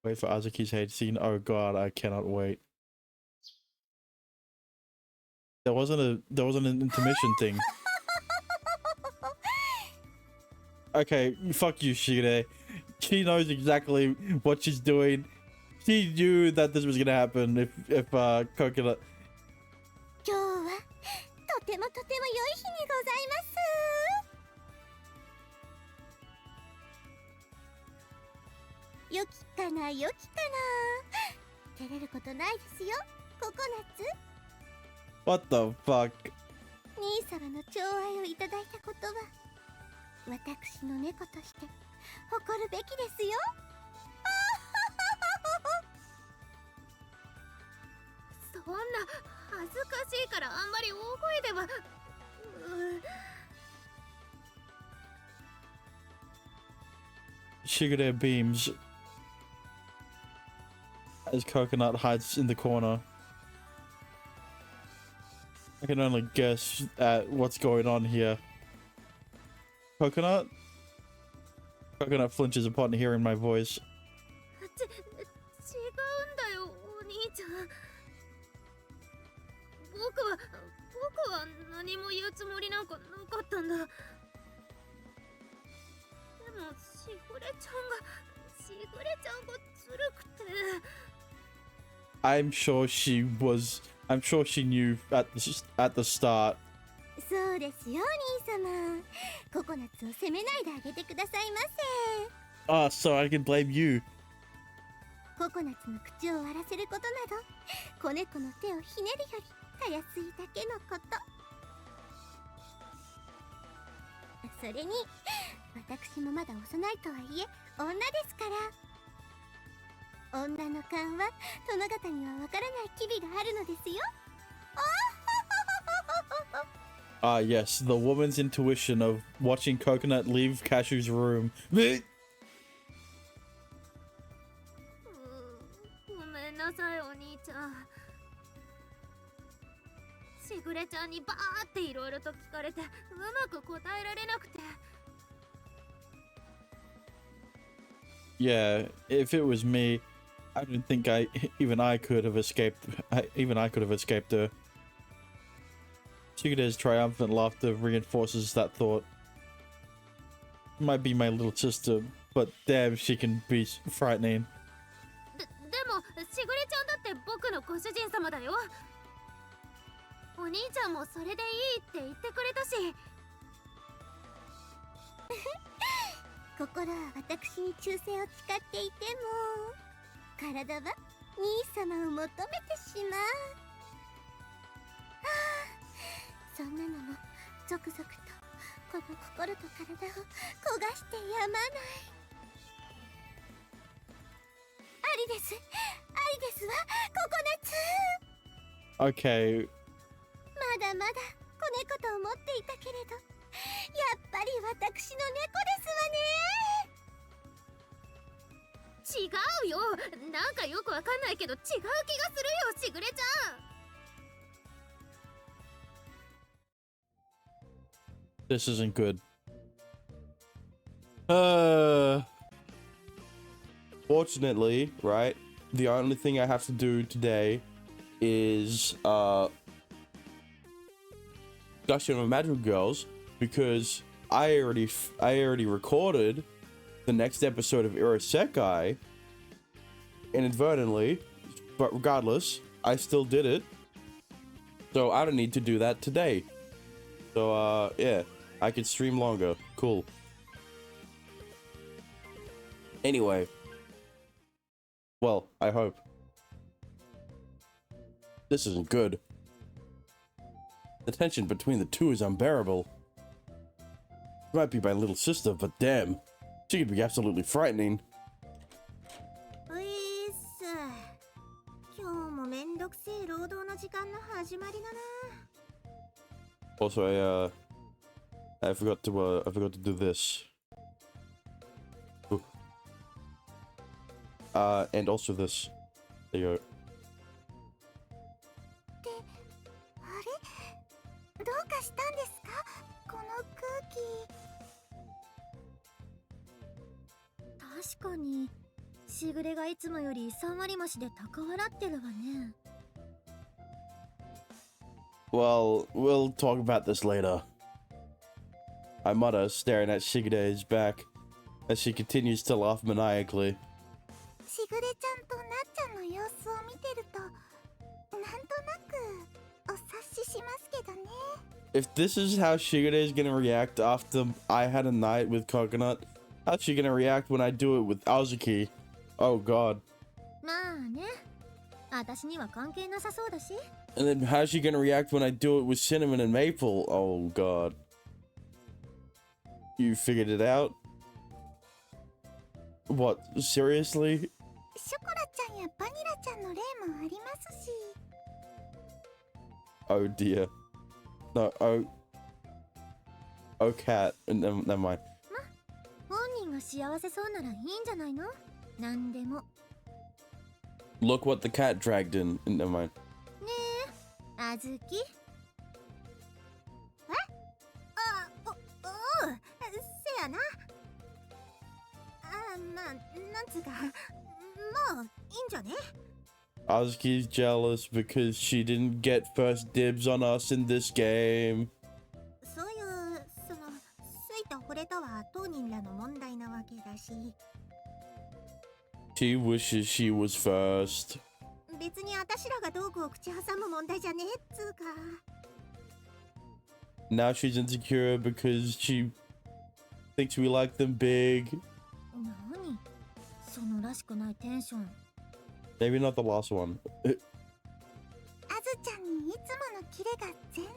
Wait for Azuki's hate scene. Oh god, I cannot wait. There wasn't an intermission thing. Okay, fuck you, Shire. She knows exactly what she's doing. She knew that this was gonna happen if Coconut. 今日はとてもとても良い日にございます。良きかな良きかな。照れることないですよ、ココナッツ。What the fuck? 兄様の寵愛をいただいたことは私の猫として誇るべきですよ。そんな恥ずかしいからあんまり大声では。Shigure beams as Coconut hides in the corner. I can only guess at what's going on here. Coconut? Coconut flinches upon hearing my voice. 違うんだよ、お兄ちゃん。僕は何も言うつもりなんかなかったんだ。でもしぐれちゃんがずるくて。I'm sure she knew at the start. そうですよ、兄様。ココナッツを責めないであげてくださいませ。Ah, so I can blame you. ココナッツの口を割らせることなど、子猫の手をひねるよりたやすいだけのこと。それに私もまだ幼いとはいえ女ですから。女の勘は殿方にはわからない機微があるのですよ。Ah, yes, the woman's intuition of watching Coconut leave Cashew's room. ごめんなさい、お兄ちゃん。しぐれちゃんにバーっていろいろと聞かれてうまく答えられなくて。Yeah, if it was me, I don't think even I could have escaped her. Shigure's triumphant laughter reinforces that thought. Might be my little sister, but damn, she can be frightening. でもしぐれちゃんだって僕のご主人様だよ。お兄ちゃんもそれでいいって言ってくれたし。心は私に忠誠を誓っていても体は兄様を求めてしまう。そんなのもゾクゾクとこの心と体を焦がしてやまない。ありですわ、ココナッツ。 Okay, まだまだ子猫と思っていたけれど、やっぱり私の猫ですわね。違うよ、なんかよくわかんないけど違う気がするよ、しぐれちゃん。this isn't good. Fortunately, right, the only thing I have to do today is discussion of Magical Girls, because I already recorded the next episode of Irosekai inadvertently, but regardless, I still did it, so I don't need to do that today. So yeah, I can stream longer. Cool. Anyway, well, I hope. This isn't good. The tension between the two is unbearable. She might be my little sister, but damn, she could be absolutely frightening. ういっす。今日もめんどくせえ労働の時間の始まりだな。 Also, I forgot to do this. Ooh. And also this. There you go. あれ、どうかしたんですか、この空気。確かにししぐれがいつもより3割増しで高笑ってるわね。 Well, we'll talk about this later. I mutter, staring at Shigure's back as she continues to laugh maniacally. しぐれちゃんとなっちゃんの様子を見てるとなんとなくお察ししますけどね。 If this is how Shigure is gonna react after I had a night with Coconut, how's she gonna react when I do it with Azuki? Oh god. まあね、私には関係なさそうだし。 And then how's she gonna react when I do it with Cinnamon and Maple? Oh god. You figured it out? What? Seriously? ショコラちゃんやバニラちゃんの例もありますし。 Oh dear. No, oh cat. Never mind. 本人が幸せそうならいいんじゃないの？なんでも。 Look what the cat dragged in. Never mind. ねえ、あずき。え？おう、せやな。なんつうか、もういいんじゃね？ Azuki's jealous because she didn't get first dibs on us in this game. そういう、好いた惚れたは当人らの問題なわけだし。 She wishes she was first. 別に私らが道具を口挟む問題じゃねえっつうか。 Now she's insecure because she thinks we like them big. 何？そのらしくないテンション。 Maybe not the last one. あずちゃんにいつものキレが全然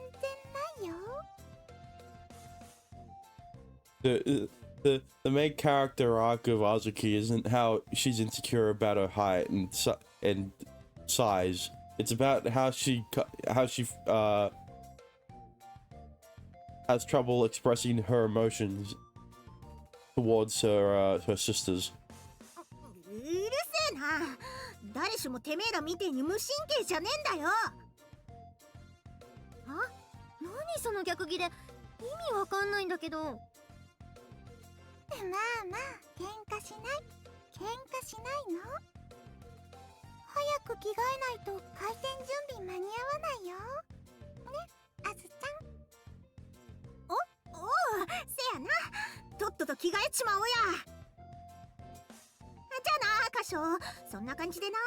ないよ。 The main character arc of Azuki isn't how she's insecure about her height and size. It's about how she has trouble expressing her emotions towards her sisters. うるせえな。誰しもてめえらみてえに無神経じゃねえんだよ。あ？何その逆ギレ。意味わかんないんだけど。まあまあ、喧嘩しないの？早く着替えないと開店準備間に合わないよ。ね、あずちゃん。おう、せやな。とっとと着替えちまおうや。じゃあな、歌唱。そんな感じでな。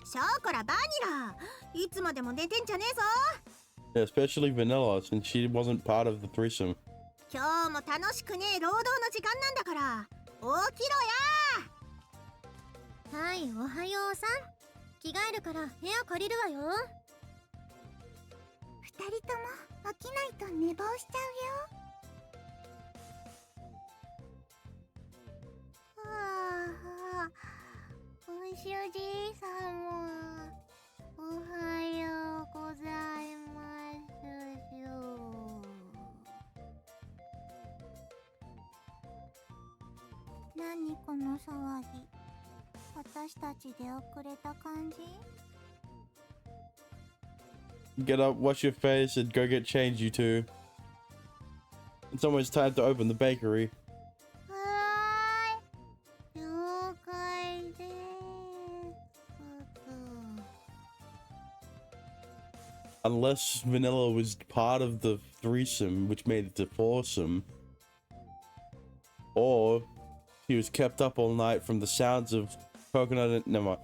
ショコラ、バニラ。いつまでも寝てんじゃねえぞ。 Yeah, especially Vanilla, since she wasn't part of the threesome. 今日も楽しくねえ労働の時間なんだから。起きろや。はい、おはようさん。着替えるから部屋借りるわよ。二人とも起きないと寝坊しちゃうよ。 ご主人様、おはようございますよ。何この騒ぎ。私たちで遅れた感じ？ Get up, wash your face, and go get changed, you two. It's almost time to open the bakery. はーい、了解です。 Unless Vanilla was part of the threesome, which made it a foursome, or he was kept up all night from the sounds of coconut and... Never mind.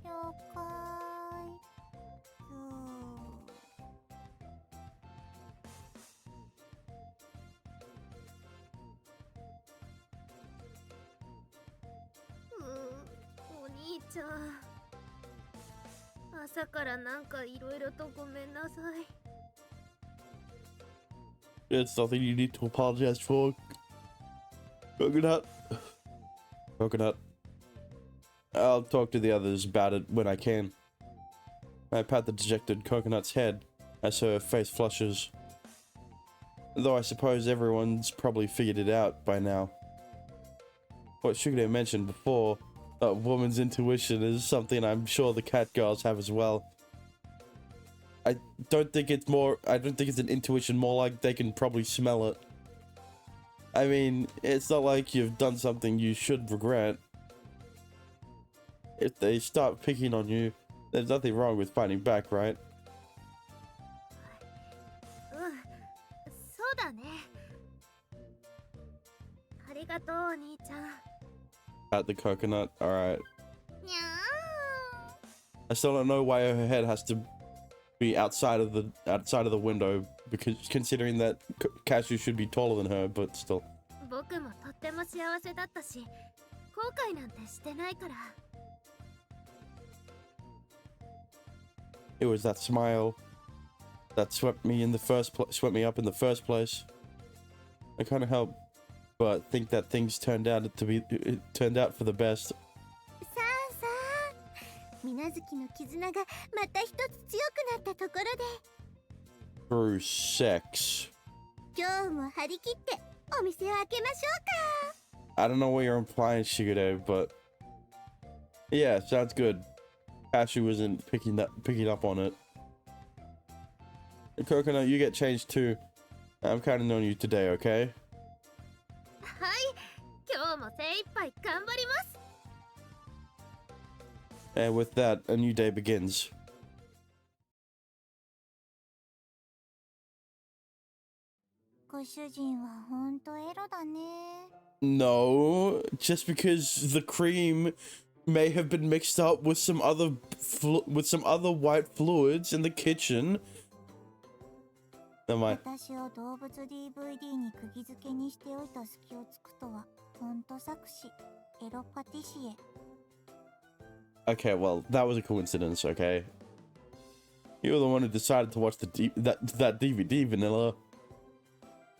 了解。お兄ちゃん、朝からなんかいろいろとごめんなさい。 It's nothing you need to apologize for. Coconut. Coconut. I'll talk to the others about it when I can. I pat the dejected Coconut's head as her face flushes. Though I suppose everyone's probably figured it out by now. What Shugure mentioned before, a woman's intuition is something I'm sure the cat girls have as well. I don't think it's an intuition, more like they can probably smell it. I mean, it's not like you've done something you should regret. If they start picking on you, there's nothing wrong with fighting back, right? そうだね。ありがとう、お兄ちゃん。 At the coconut, alright. にゃ I still don't know why her head has to be outside of the window, because considering that Cashew should be taller than her, but still. ーん。僕もとっても幸せだったし、後悔なんてしてないから。 It was that smile that swept me up in the first place. I can't help but think that things turned out for the best. さあさあ、水無月の絆がまた一つ強くなったところで、 Through sex. 今日も張り切ってお店を開けましょうか。 I don't know what you're implying, Shigure, but yeah, sounds good. Cashew wasn't picking up on it. Coconut, you get changed too. I'm counting on you today, okay? はい、今日も精一杯頑張ります。 And with that, a new day begins. ご主人はほんとエロだね。 No, just because the cream may have been mixed up with some other white fluids in the kitchen. Never mind. 私を動物 DVD に釘付けにしておいた隙をつくとはほんと作詞エロパティシエ。 Okay, well, that was a coincidence, okay? You were the one who decided to watch that DVD, Vanilla.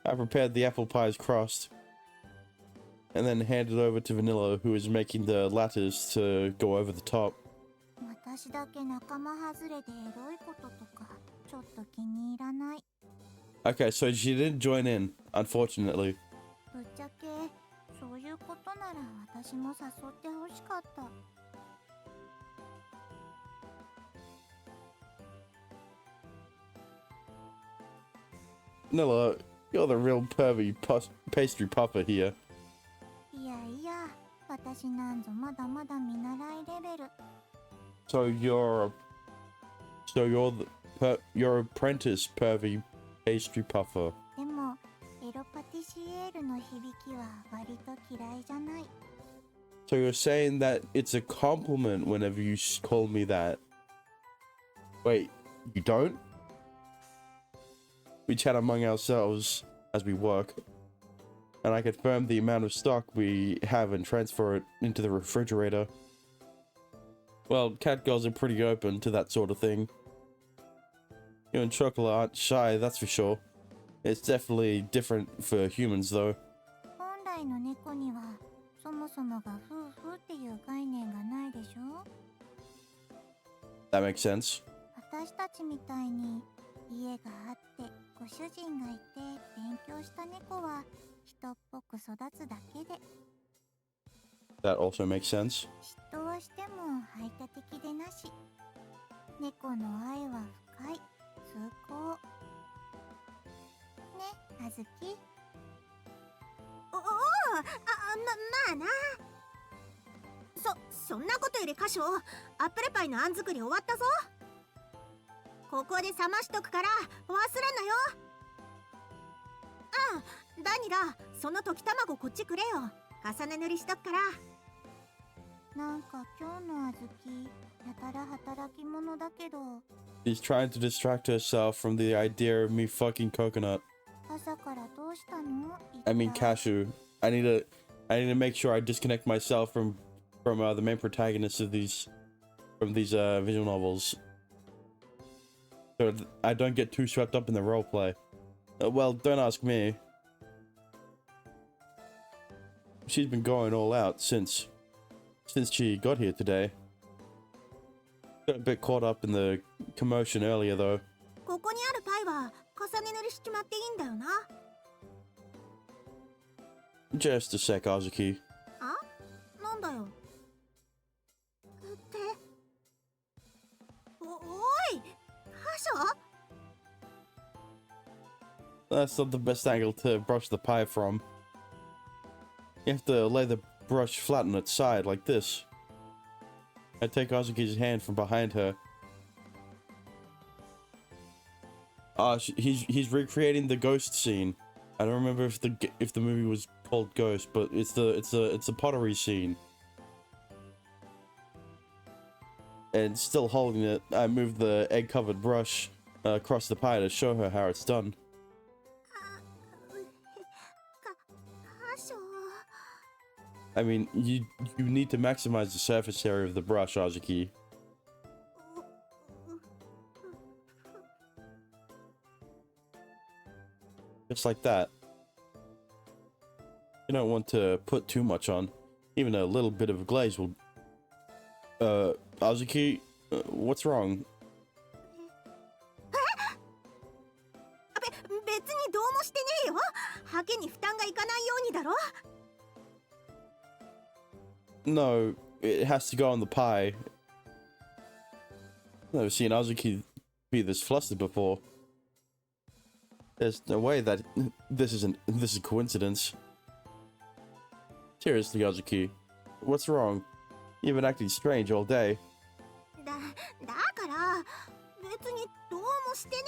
I prepared the apple pie's crust, and then handed over to Vanilla, who is making the lattes to go over the top. 私だけ仲間外れでエロいこととかちょっと気に入らない。 Okay, so she didn't join in, unfortunately. ぶっちゃけそういうことなら私も誘ってほしかった。 Vanilla, you're the real pervy pastry puffer here. いやいや、私なんぞまだまだ見習いレベル。 So you're apprentice pervy pastry puffer. でもエロパティシエールの響きは割と嫌いじゃない。 So you're saying that it's a compliment whenever you call me that? Wait, you don't? We chat among ourselves as we work, and I confirm the amount of stock we have and transfer it into the refrigerator. Well, cat girls are pretty open to that sort of thing. You and Chocolate aren't shy, that's for sure. It's definitely different for humans, though. 本来の猫にはそもそもが夫婦っていう概念がないでしょ。 That makes sense. 私たちみたいに家があってご主人がいて勉強した猫は人っぽく育つだけで、 That also makes sense. 嫉妬はしても排他的でなし、猫の愛は深い崇高ね、あずき。おお、まあな。そんなことよりカショ、アップルパイのあん作り終わったぞ。ここで冷ましとくから忘れんなよ。バニラ、その溶き卵こっちくれよ。重ね塗りしとくから。なんか今日のあずきやたら働き者だけど。 She's trying to distract herself from the idea of me fucking Coconut. 朝からどうしたの？ I mean Cashew. I need to make sure I disconnect myself from the main protagonists of these visual novels, so I don't get too swept up in the roleplay. Well, don't ask me. She's been going all out since she got here today. Got a bit caught up in the commotion earlier, though. ここにあるパイは重ね塗りしちまっていいんだよな。 Just a sec, Azuki. あ？なんだよ。っておい、ハショ？ That's not the best angle to brush the pie from. You have to lay the brush flat on its side, like this. I take Azuki's hand from behind her. He's recreating the ghost scene. I don't remember if the movie was called Ghost, but it's the pottery scene. And still holding it, I moved the egg-covered brush across the pie to show her how it's done. 箇所 I mean, you need to maximize the surface area of the brush, Azuki. Just like that. You don't want to put too much on. Even a little bit of glaze will... Azuki, what's wrong? 別にどうもしてねえよ。ハケに負担がいかないようにだろ。 No, it has to go on the pie. I've never seen Azuki be this flustered before. There's no way that this is coincidence. Seriously, Azuki, what's wrong? You've been acting strange all day. だから別にどうもしてね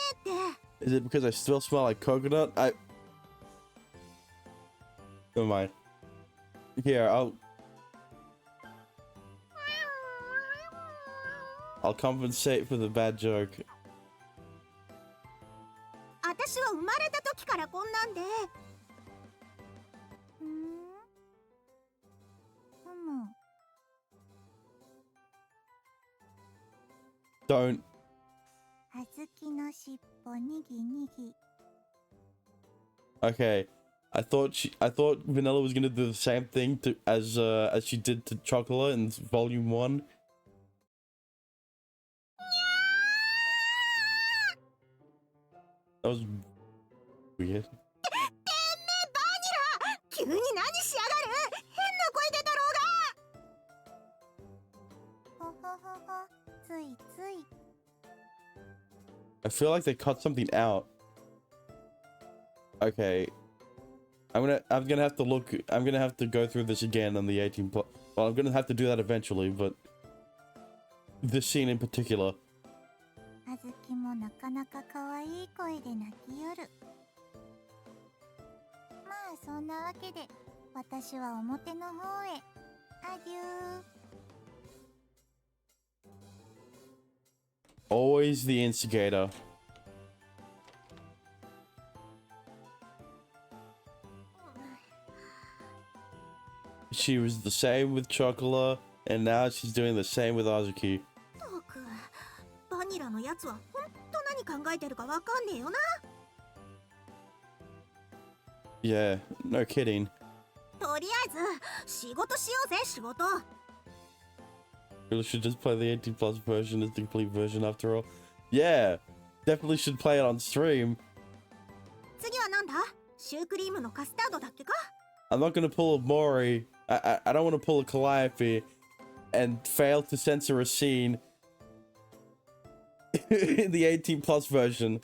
えって。 Is it because I still smell like coconut? Never mind. Here, I'll compensate for the bad joke. 私は生まれた時からこんなんで。Don't. あずきのしっぽにぎにぎ。 Okay, I thought Vanilla was gonna do the same thing as she did to Chocolate in Volume 1. That was weird. てめえバニラ、急に何しやがる。変な声出たろうが。ほほほほ、ついつい。 I feel like they cut something out. Okay. I'm gonna have to look. I'm gonna have to go through this again on the 18 plus. Well, I'm gonna have to do that eventually, but this scene in particular. あずきもなかなか可愛い声で泣きよる。まあそんなわけで、私は表の方へ。アデュー。 Always the instigator. She was the same with Chocolate, and now she's doing the same with Azuki. ったく、バニラのやつはほんと何考えてるかわかんねえよな。 Yeah, no kidding. とりあえず仕事しようぜ、仕事。 Really should just play the 18 plus version as the complete version after all. Yeah, definitely should play it on stream. 次はなんだ？シュークリームのカスタードだっけか？ I'm not gonna pull a Mori. I don't want to pull a Calliope and fail to censor a scene in the 18 plus version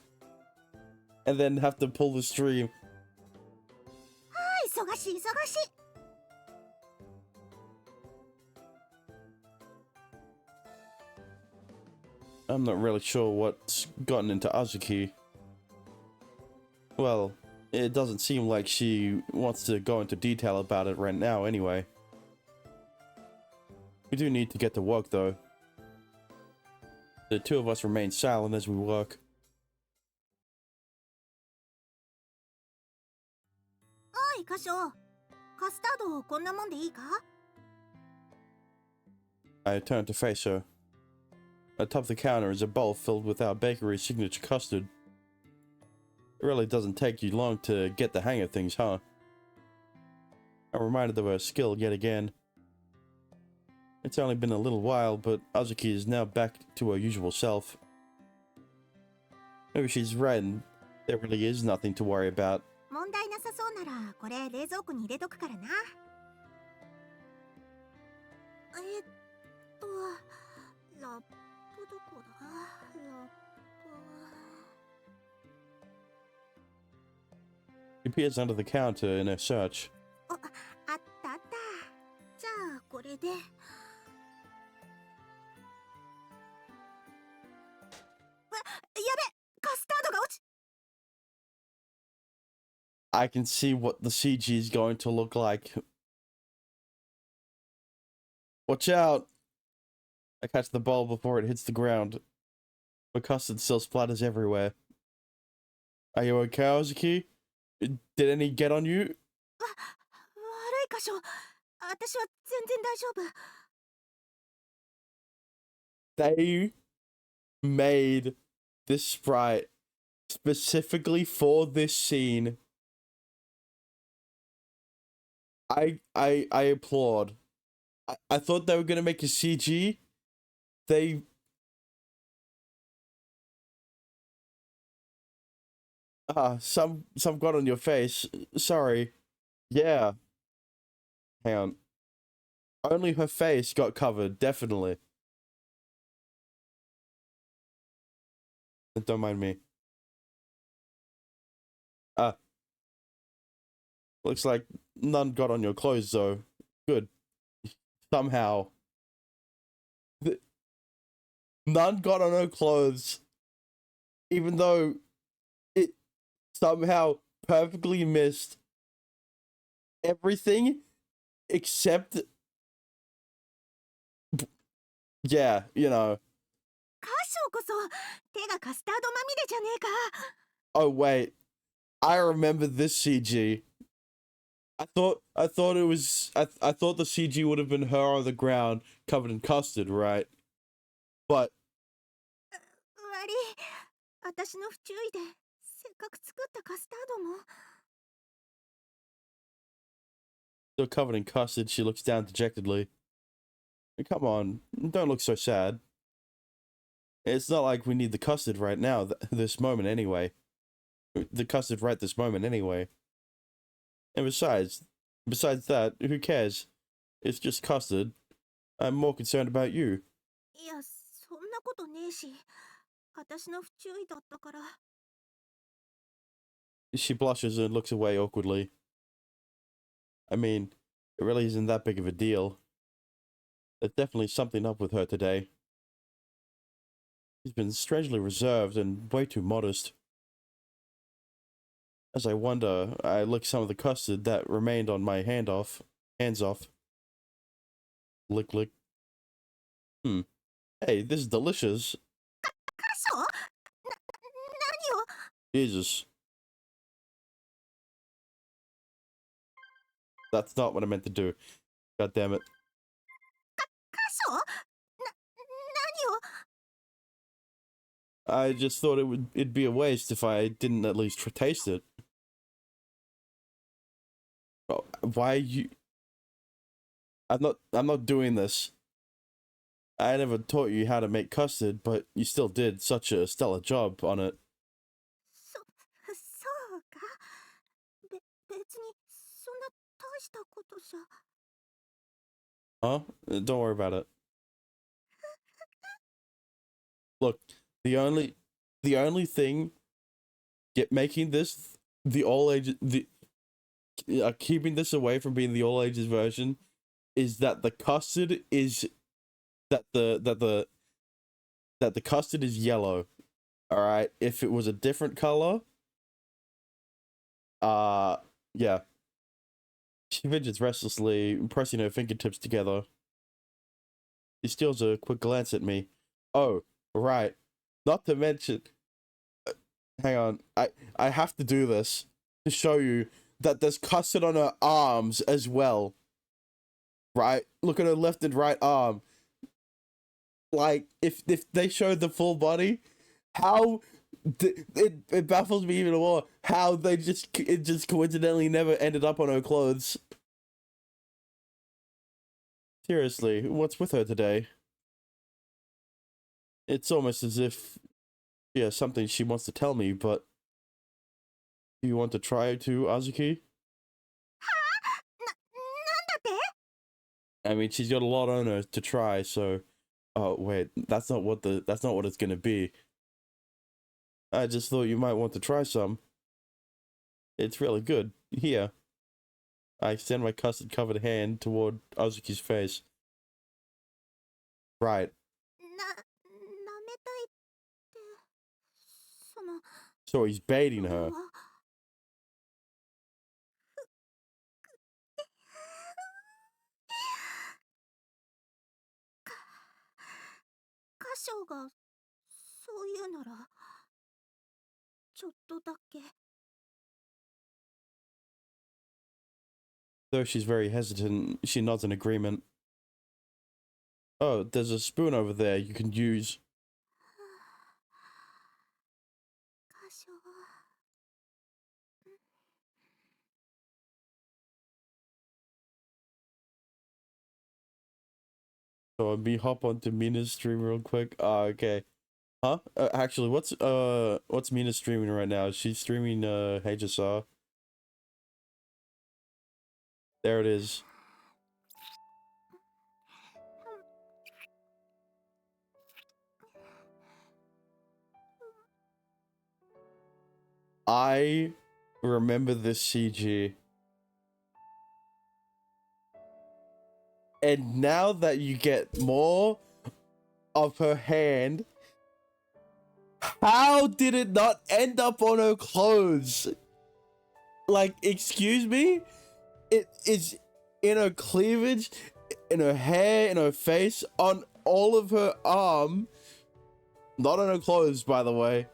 and then have to pull the stream. 忙しい忙しい。 I'm not really sure what's gotten into Azuki. Well, it doesn't seem like she wants to go into detail about it right now anyway. We do need to get to work though. The two of us remain silent as we work. おい、カショ。カスタードこんなもんでいいか？ I turn to face her. Atop the counter is a bowl filled with our bakery's signature custard. It really doesn't take you long to get the hang of things, huh? I'm reminded of her skill yet again. It's only been a little while, but Azuki is now back to her usual self. Maybe she's right and there really is nothing to worry about. 問題なさそうならこれ冷蔵庫に入れとくからな。ラップどこだ？ラップ。 She peers under the counter in her search. あった。それで。やべ、カスタードが落ち。 I can see what the CG is going to look like. Watch out! I catch the ball before it hits the ground. The custard still splatters everywhere. Are you okay, Ozaki? Did any get on you? 悪い箇所。私は全然大丈夫。 They made this sprite specifically for this scene. I applaud. I thought they were gonna make a CG. They some got on your face. Sorry. Yeah. Hang on. Only her face got covered, definitely. Don't mind me. Looks like none got on your clothes though. Good. Somehow. None got on her clothes. Even though it somehow perfectly missed everything except, yeah, you know. 箇所こそ手がカスタードまみれじゃねえか。 Oh wait, I remember this CG. I thought it was I thought the CG would have been her on the ground covered in custard, right? But 悪い。私の不注意でせっかく作ったカスタードも。 still covered in custard, she looks down dejectedly. Come on, don't look so sad. It's not like we need the custard right now, this moment anyway. The custard right this moment anyway. And besides that, who cares? It's just custard. I'm more concerned about you. いや、そんなことねえし。私の不注意だったから。 She blushes and looks away awkwardly. I mean, it really isn't that big of a deal. There's definitely something up with her today. She's been strangely reserved and way too modest. As I wonder, I lick some of the custard that remained on my hands off. Lick, lick. Hey, this is delicious. 箇所？何を？ Jesus. That's not what I meant to do. God damn it. 箇所？何を？ I just thought it'd be a waste if I didn't at least taste it. Oh, why are you? I'm not doing this. I never taught you how to make custard, but you still did such a stellar job on it. そうか。別にそんな大したことじゃ。 Huh? Don't worry about it. Look, the only thing making this the all ages keeping this away from being the all ages version is that the custard is that the custard is yellow. All right, if it was a different color, yeah. She fidgets restlessly, pressing her fingertips together. She steals a quick glance at me. Oh, right. Not to mention, hang on. I have to do this to show you that there's custard on her arms as well. Right? Look at her left and right arm. Like, if they showed the full body, how it baffles me even more how it just coincidentally never ended up on her clothes. Seriously, what's with her today? It's almost as if she has something she wants to tell me, but do you want to try to, Azuki? なんだって？ I mean, she's got a lot on her to try, so oh wait, that's not what it's gonna be. I just thought you might want to try some. It's really good. Here. I extend my custard-covered hand toward Azuki's face. Right. 舐めたいって、その、 So he's baiting それ her. は歌唱がそう言うならちょっとだけ。 Though she's very hesitant, she nods in agreement. Oh, there's a spoon over there you can use. 歌唱。 So let me hop onto Mina's stream real quick. Okay. Huh? Actually, what's Mina streaming right now? Is she streaming Hey Just Saw? There it is. I remember this CG. And now that you get more of her hand, how did it not end up on her clothes? Like, excuse me? It is in her cleavage, in her hair, in her face, on all of her arm. Not on her clothes, by the way.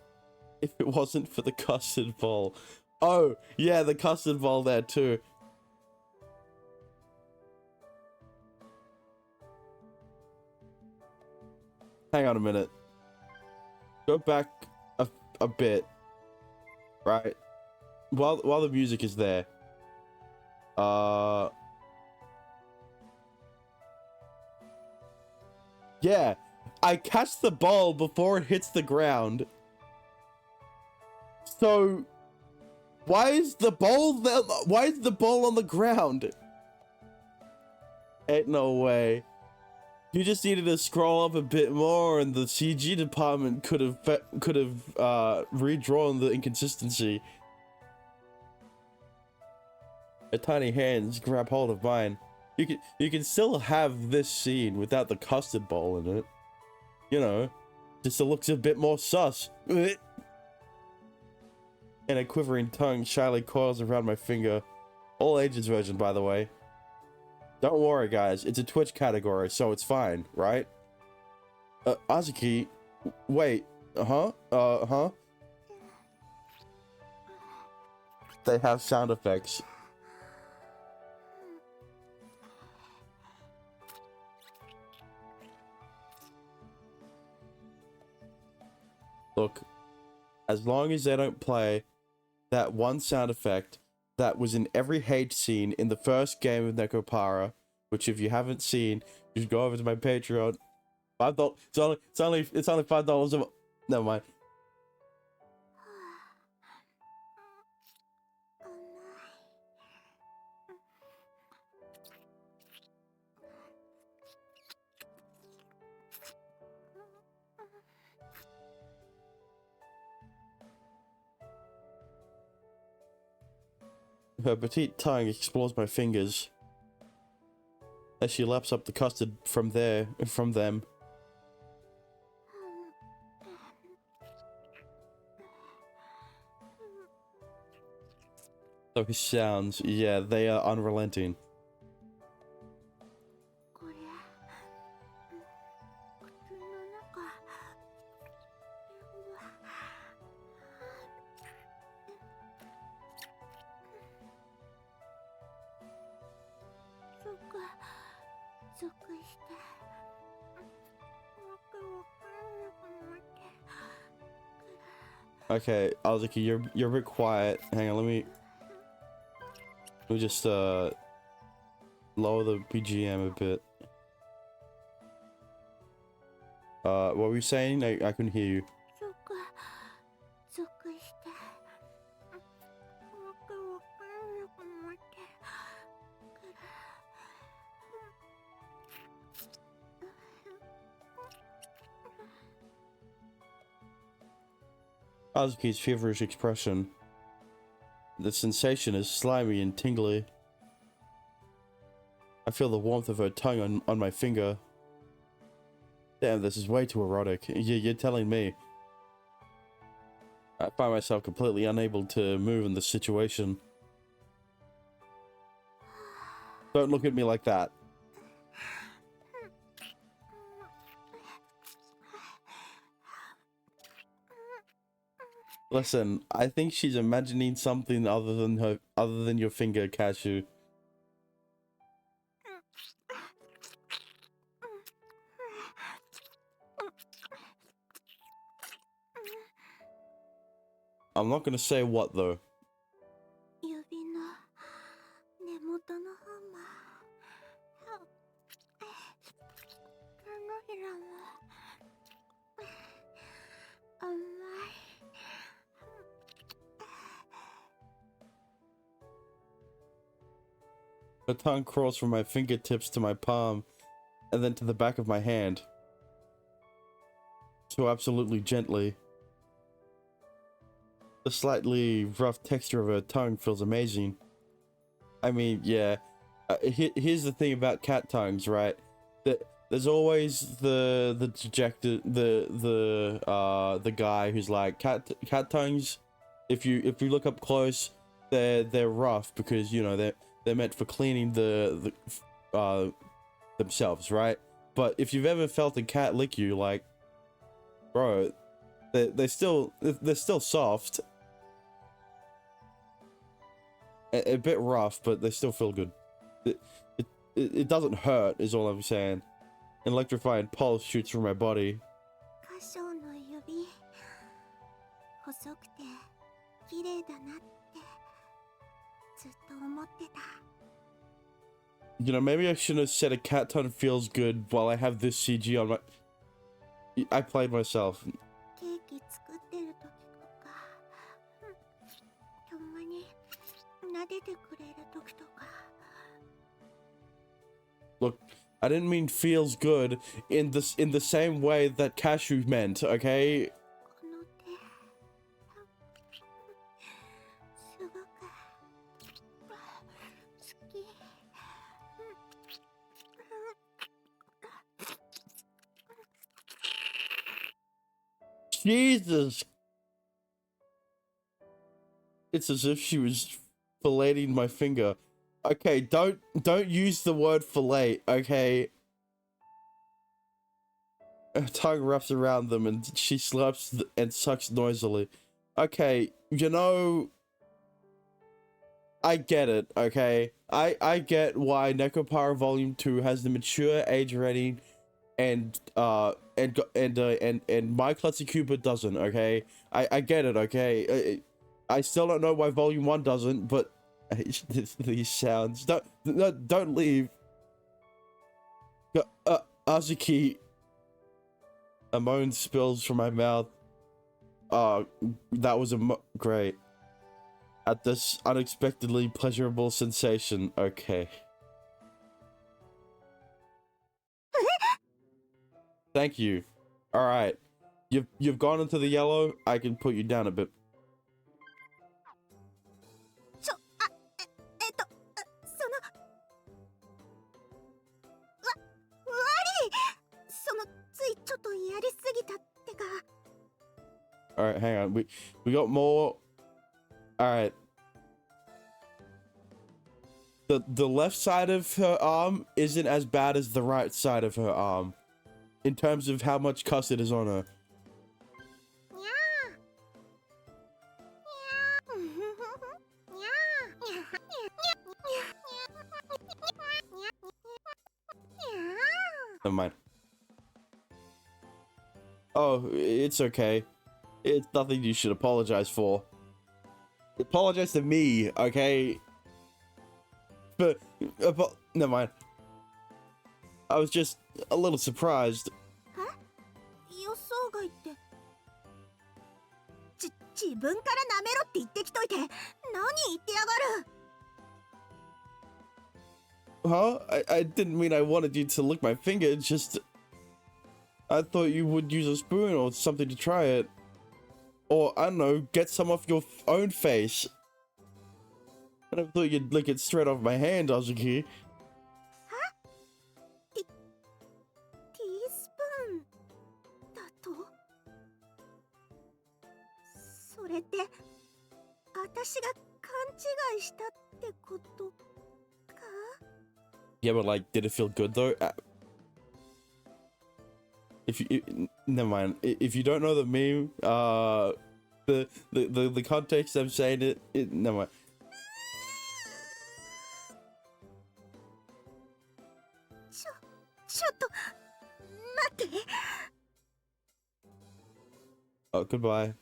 If it wasn't for the custard ball. Oh, yeah, the custard ball there too. Hang on a minute. Go back a bit. Right? While the music is there. Yeah. I catch the ball before it hits the ground. So why is the ball there? Why is the ball on the ground? Ain't no way. You just needed to scroll up a bit more, and the CG department could have redrawn the inconsistency. Her tiny hands grab hold of mine. You can still have this scene without the custard ball in it. You know, just it looks a bit more sus. And a quivering tongue shyly coils around my finger. All ages version, by the way. Don't worry, guys. It's a Twitch category, so it's fine, right? Azuki, wait. Huh? They have sound effects. Look, as long as they don't play that one sound effect that was in every hate scene in the first game of Nekopara, which if you haven't seen, you should go over to my Patreon. $5. It's only $5 a month. Never mind. Her petite tongue explores my fingers as she laps up the custard from them. So his sounds, yeah, they are unrelenting. Okay, Azuki, you're a bit quiet. Hang on, let me just lower the BGM a bit. What were you saying? I couldn't hear you. Azuki's feverish expression. The sensation is slimy and tingly. I feel the warmth of her tongue on my finger. Damn, this is way too erotic. You're telling me. I find myself completely unable to move in this situation. Don't look at me like that. Listen, I think she's imagining something other than your finger, Cashew. I'm not gonna say what though. 指の根元の方も手のひらも甘い。 Her tongue crawls from my fingertips to my palm, and then to the back of my hand. So absolutely gently. The slightly rough texture of her tongue feels amazing. I mean, yeah. Here's the thing about cat tongues, right? There's always the dejected, the guy who's like cat tongues. If you look up close, they're rough because you know they're meant for cleaning themselves, right? But if you've ever felt a cat lick you, like, bro, they're still soft. A bit rough, but they still feel good. It doesn't hurt, is all I'm saying. An electrifying pulse shoots through my body. 箇所の指細くて綺麗だなってずっと思ってた。 You know, maybe I shouldn't have said a cat tongue feels good while I have this CG on my... I played myself. ケーキ作ってる時とか、たまに撫でてくれる時とか。 Look, I didn't mean feels good in the same way that Cashew meant, okay? この手すごく好き。 Jesus! It's as if she was filleting my finger. Okay, don't use the word fillet, okay? Her tongue wraps around them and she slurps and sucks noisily. Okay, you know... I get it, okay? I get why Nekopara Volume 2 has the mature age rating and my Klutzy Cupid doesn't, okay? I get it, okay? I still don't know why Volume 1 doesn't, but these sounds. Don't leave. Azuki. A moan spills from my mouth. That was great. At this unexpectedly pleasurable sensation. Okay. Thank you. All right. You've gone into the yellow. I can put you down a bit. ちょっとやりすぎたってか。 All right, hang on. We got more. All right. The left side of her arm isn't as bad as the right side of her arm, in terms of how much custard is on her. Never mind. Oh, it's okay. It's nothing you should apologize for. Apologize to me, okay? But, never mind. I was just a little surprised. 予想外って。自分から舐めろって言ってきといて、何言ってやがる。 Huh? I didn't mean I wanted you to lick my finger, it's just... I thought you would use a spoon or something to try it. Or, I don't know, get some off your own face. I never thought you'd lick it straight off my hand, Azuki. Huh? Teaspoon. れって私が勘違いしたってことか？ Yeah, but like, did it feel good though? Never mind. If you don't know the meme, the context I'm saying it never mind. ちょっと待って。 Oh, goodbye.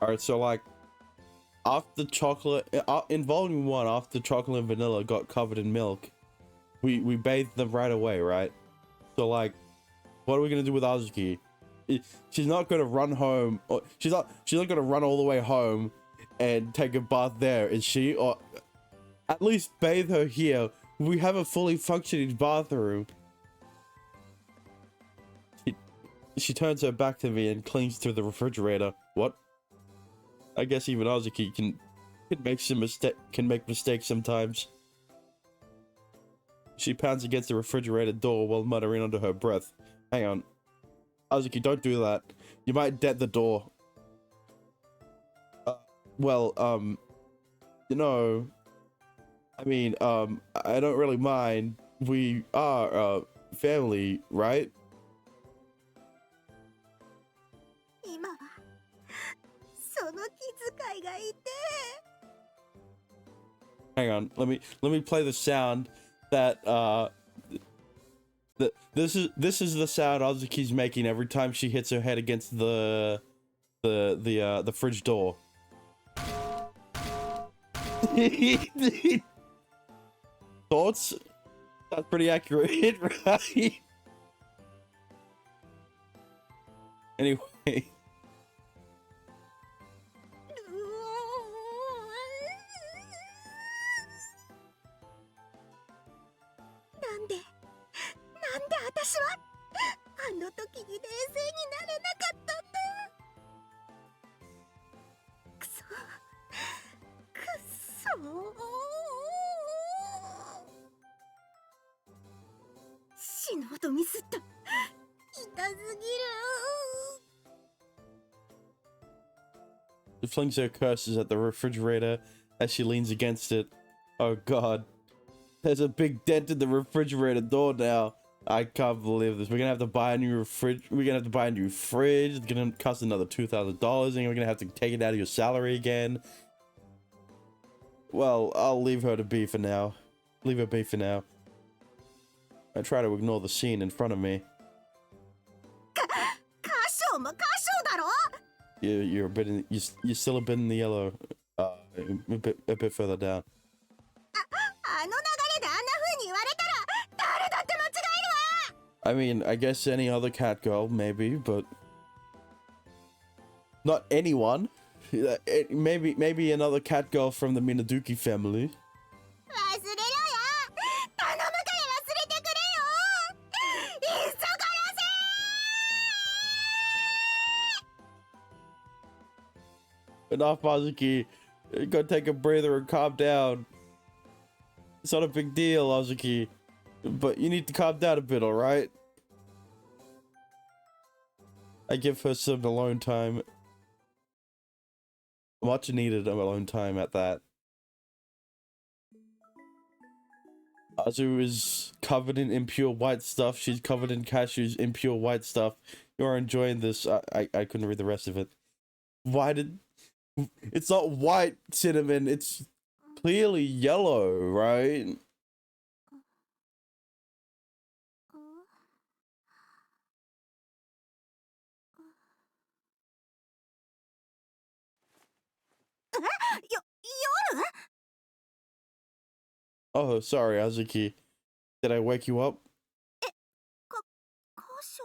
Alright, so like, after chocolate, in volume 1, after chocolate and vanilla got covered in milk, we bathed them right away, right? So like, what are we gonna do with Azuki? She's not gonna run home, or she's not gonna run all the way home and take a bath there, is she? Or at least bathe her here. We have a fully functioning bathroom. She turns her back to me and clings to the refrigerator. What? I guess even Azuki can make mistakes sometimes. She pounds against the refrigerator door while muttering under her breath. Hang on. Azuki, don't do that. You might dent the door. You know, I mean, I don't really mind. We are, family, right? 今はその気遣いがいて。 Hang on, let me play the sound that this is the sound Azuki's making every time she hits her head against the fridge door. Thoughts? That's pretty accurate, right? Anyway. なんで私はあの時に冷静になれなかったんだ。くそ死ぬほどミスった。痛すぎる。 She flings her curses at the refrigerator as she leans against it. Oh god. There's a big dent in the refrigerator door now. I can't believe this. We're gonna have to buy a new fridge. It's gonna cost another $2,000 and we're gonna have to take it out of your salary again. Well, I'll leave her to be for now. Leave her be for now. I try to ignore the scene in front of me. 歌唱も歌唱だろ。 You're a bit in, you're still a bit in the yellow. A bit further down. あの流れであんな風に言われたら誰だって間違えるわ。 I mean, I guess any other cat girl, maybe, but not anyone. Maybe another cat girl from the Minaduki family. 忘れろよ。頼むから忘れてくれよ。急がらせ。 Enough, Azuki. Go take a breather and calm down. It's not a big deal, Azuki. But you need to calm down a bit, alright? I give her some alone time. Much needed alone time at that. Azu is covered in impure white stuff. She's covered in Cashu's impure white stuff. You're enjoying this. I couldn't read the rest of it. Why did... It's not white, Cinnamon. It's clearly yellow, right? Oh, sorry, Azuki. Did I wake you up? 歌唱。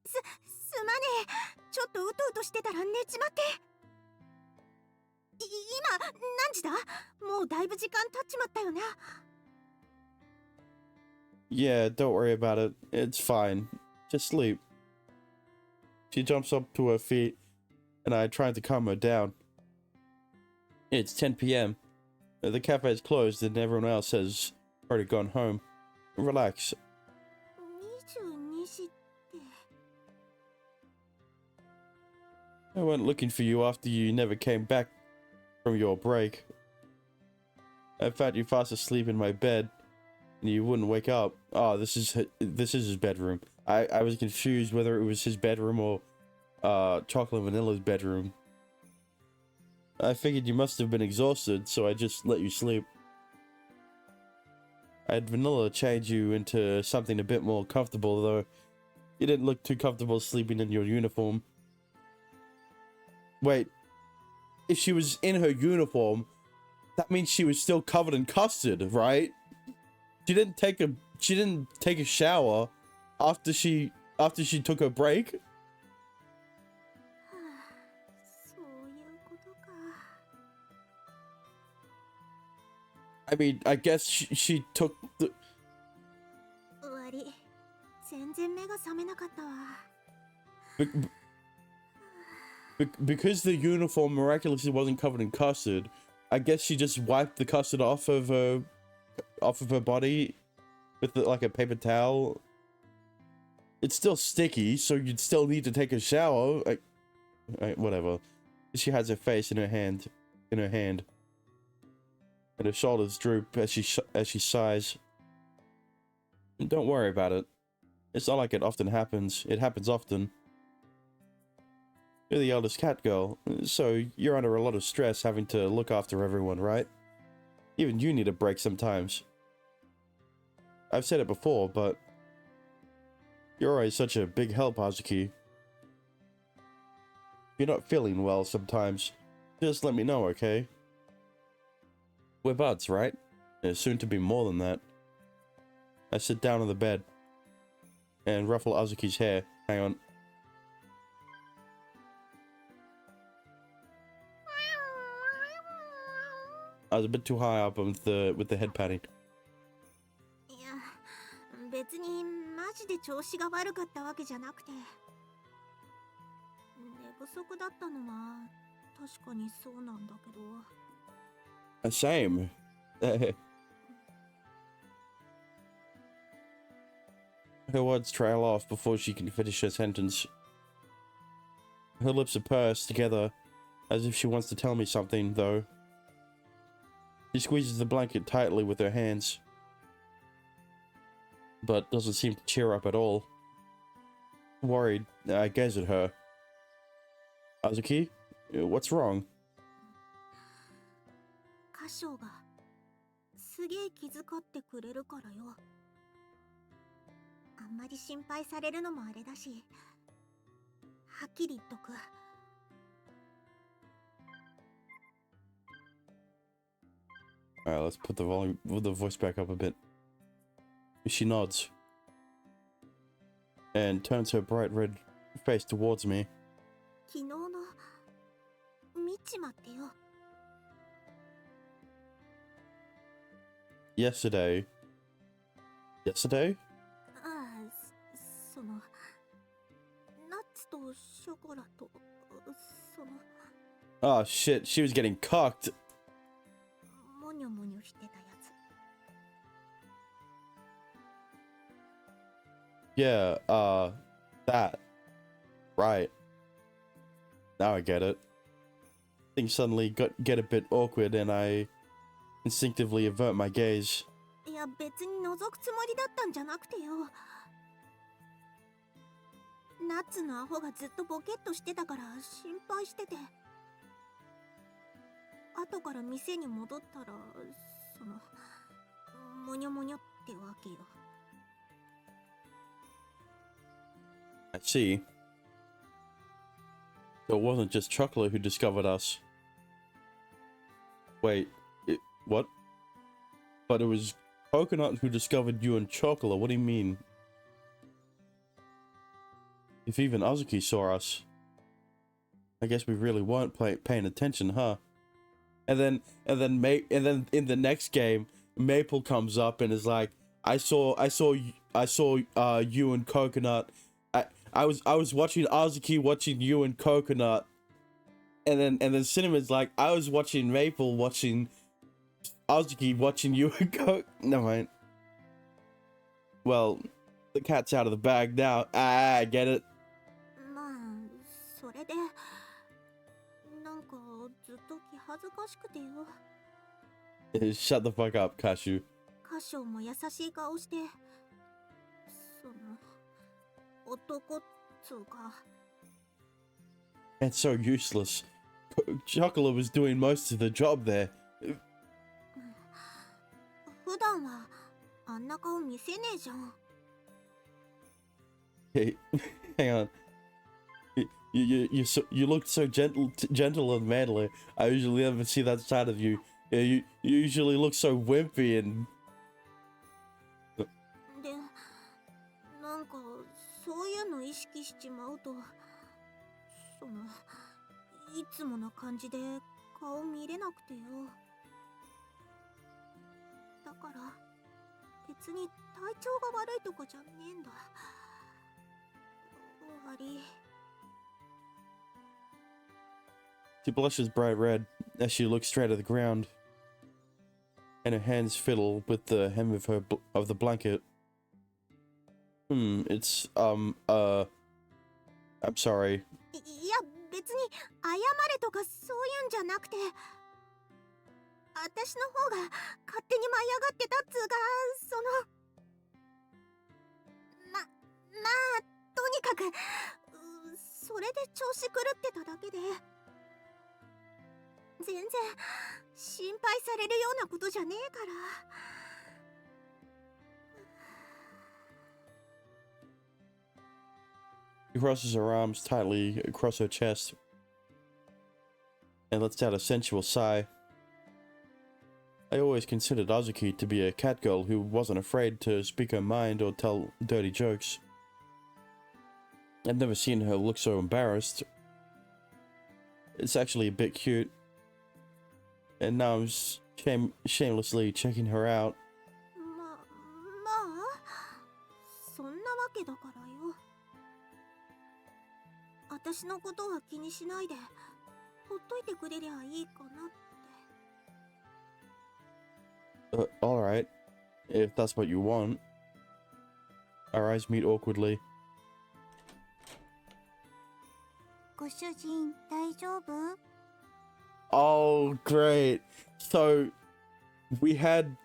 すまねえ。ちょっとうとうとしてたら寝ちまって。今何時だ？もうだいぶ時間経っちまったよな。 Yeah, don't worry about it. It's fine. Just sleep. She jumps up to her feet, and I try to calm her down. It's 10 p.m. The cafe's closed and everyone else has already gone home. Relax. 22時って I went looking for you after you never came back from your break. I found you fast asleep in my bed and you wouldn't wake up. Oh, this is his bedroom. I was confused whether it was his bedroom or Chocolate Vanilla's bedroom. I figured you must have been exhausted, so I just let you sleep. I had Vanilla change you into something a bit more comfortable, though you didn't look too comfortable sleeping in your uniform. Wait, if she was in her uniform, that means she was still covered in custard, right? She didn't take a shower after she took her break. そういうことか I mean, I guess she took the... 悪い全然目が覚めなかったわ Because the uniform miraculously wasn't covered in custard, I guess she just wiped the custard off of her body with like a paper towel. It's still sticky, so you'd still need to take a shower. Whatever. She has her face in her hand, and her shoulders droop as she sighs. Don't worry about it. It's not like it often happens. It happens often. You're the eldest cat girl, so you're under a lot of stress having to look after everyone, right? Even you need a break sometimes. I've said it before, but you're always such a big help, Hazuki. If you're not feeling well sometimes, just let me know, okay? We're buds, right? And soon to be more than that. I sit down on the bed and ruffle Azuki's hair. Hang on. I was a bit too high up with the head patting. いや別にマジで調子が悪かったわけじゃなくて寝不足だったのは確かにそうなんだけど Same. Her words trail off before she can finish her sentence. Her lips are pursed together, as if she wants to tell me something, though. She squeezes the blanket tightly with her hands, but doesn't seem to cheer up at all. Worried, I gaze at her. Azuki, what's wrong? 歌唱がすげえ気遣ってくれるからよあんまり心配されるのもあれだしはっきり言っとく Alright, let's put the voice back up a bit. She nods and turns her bright red face towards me. 昨日の見ちまってよ Yesterday? ああそのナッツとショコラとその Oh shit, she was getting cocked. モニョモニョしてたやつ Yeah, that. Right. Now I get it. Things suddenly get a bit awkward and I instinctively avert my gaze. いや別に覗くつもりだったんじゃなくてよナッツのアホがずっとボケっとしてたから心配してて後から店に戻ったらそのモニョモニョってわけよ I see. So it wasn't just Chocolate who discovered us. Wait, what? But it was Coconut who discovered you and Chocolate. What do you mean? If even Azuki saw us, I guess we really weren't paying attention, huh? And then in the next game, Maple comes up and is like, I saw you and Coconut. I was watching Azuki watching you and Coconut, and then Cinnamon's like, I was watching Maple watching Azuki watching you go. No, mind. Well, the cat's out of the bag now. Ah, I get it. まあそれでなんかずっと気恥ずかしくてよ。 Shut the fuck up, Kashu. 歌唱も優しい顔して、その男っつうか。 It's so useless. Chocolate was doing most of the job there. 普段はあんな顔見せねえじゃん。 Hey, hang on. You look so gentle and manly. I usually never see that side of you. You usually look so wimpy and. で、なんかそういうの意識しちまうと、そのいつもの感じで顔見れなくてよ。だから別に体調が悪いとかじゃねえんだ。悪い。 She blushes bright red as she looks straight at the ground, and her hands fiddle with the hem of the blanket. It's I'm sorry. いや別に謝れとかそういうんじゃなくて、私の方が勝手に舞い上がってたっつうか、そのまあとにかくそれで調子狂ってただけで、全然心配されるようなことじゃねえから。 She crosses her arms tightly across her chest and lets out a sensual sigh. I always considered Azuki to be a cat girl who wasn't afraid to speak her mind or tell dirty jokes. I'd never seen her look so embarrassed. It's actually a bit cute. And now I'm shamelessly checking her out. まあそんなわけだからよ。私のことは気にしないでほっといてくれりゃいいかなって。 Alright. If that's what you want. Our eyes meet awkwardly. ご主人大丈夫？ Oh, great. So, we had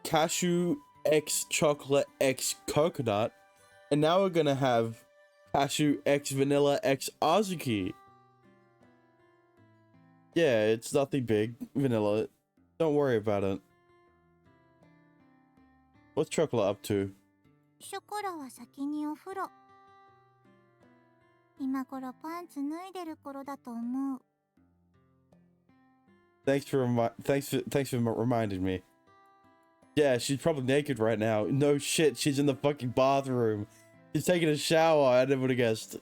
cashew X chocolate X coconut, and now we're gonna have cashew X vanilla X Azuki. Yeah, it's nothing big. Vanilla. Don't worry about it. What's chocolate up to? ショコラは先にお風呂。今頃パンツ脱いでる頃だと思う。 Thanks for reminding me. Yeah, she's probably naked right now. No shit, she's in the fucking bathroom. She's taking a shower. I never would have guessed.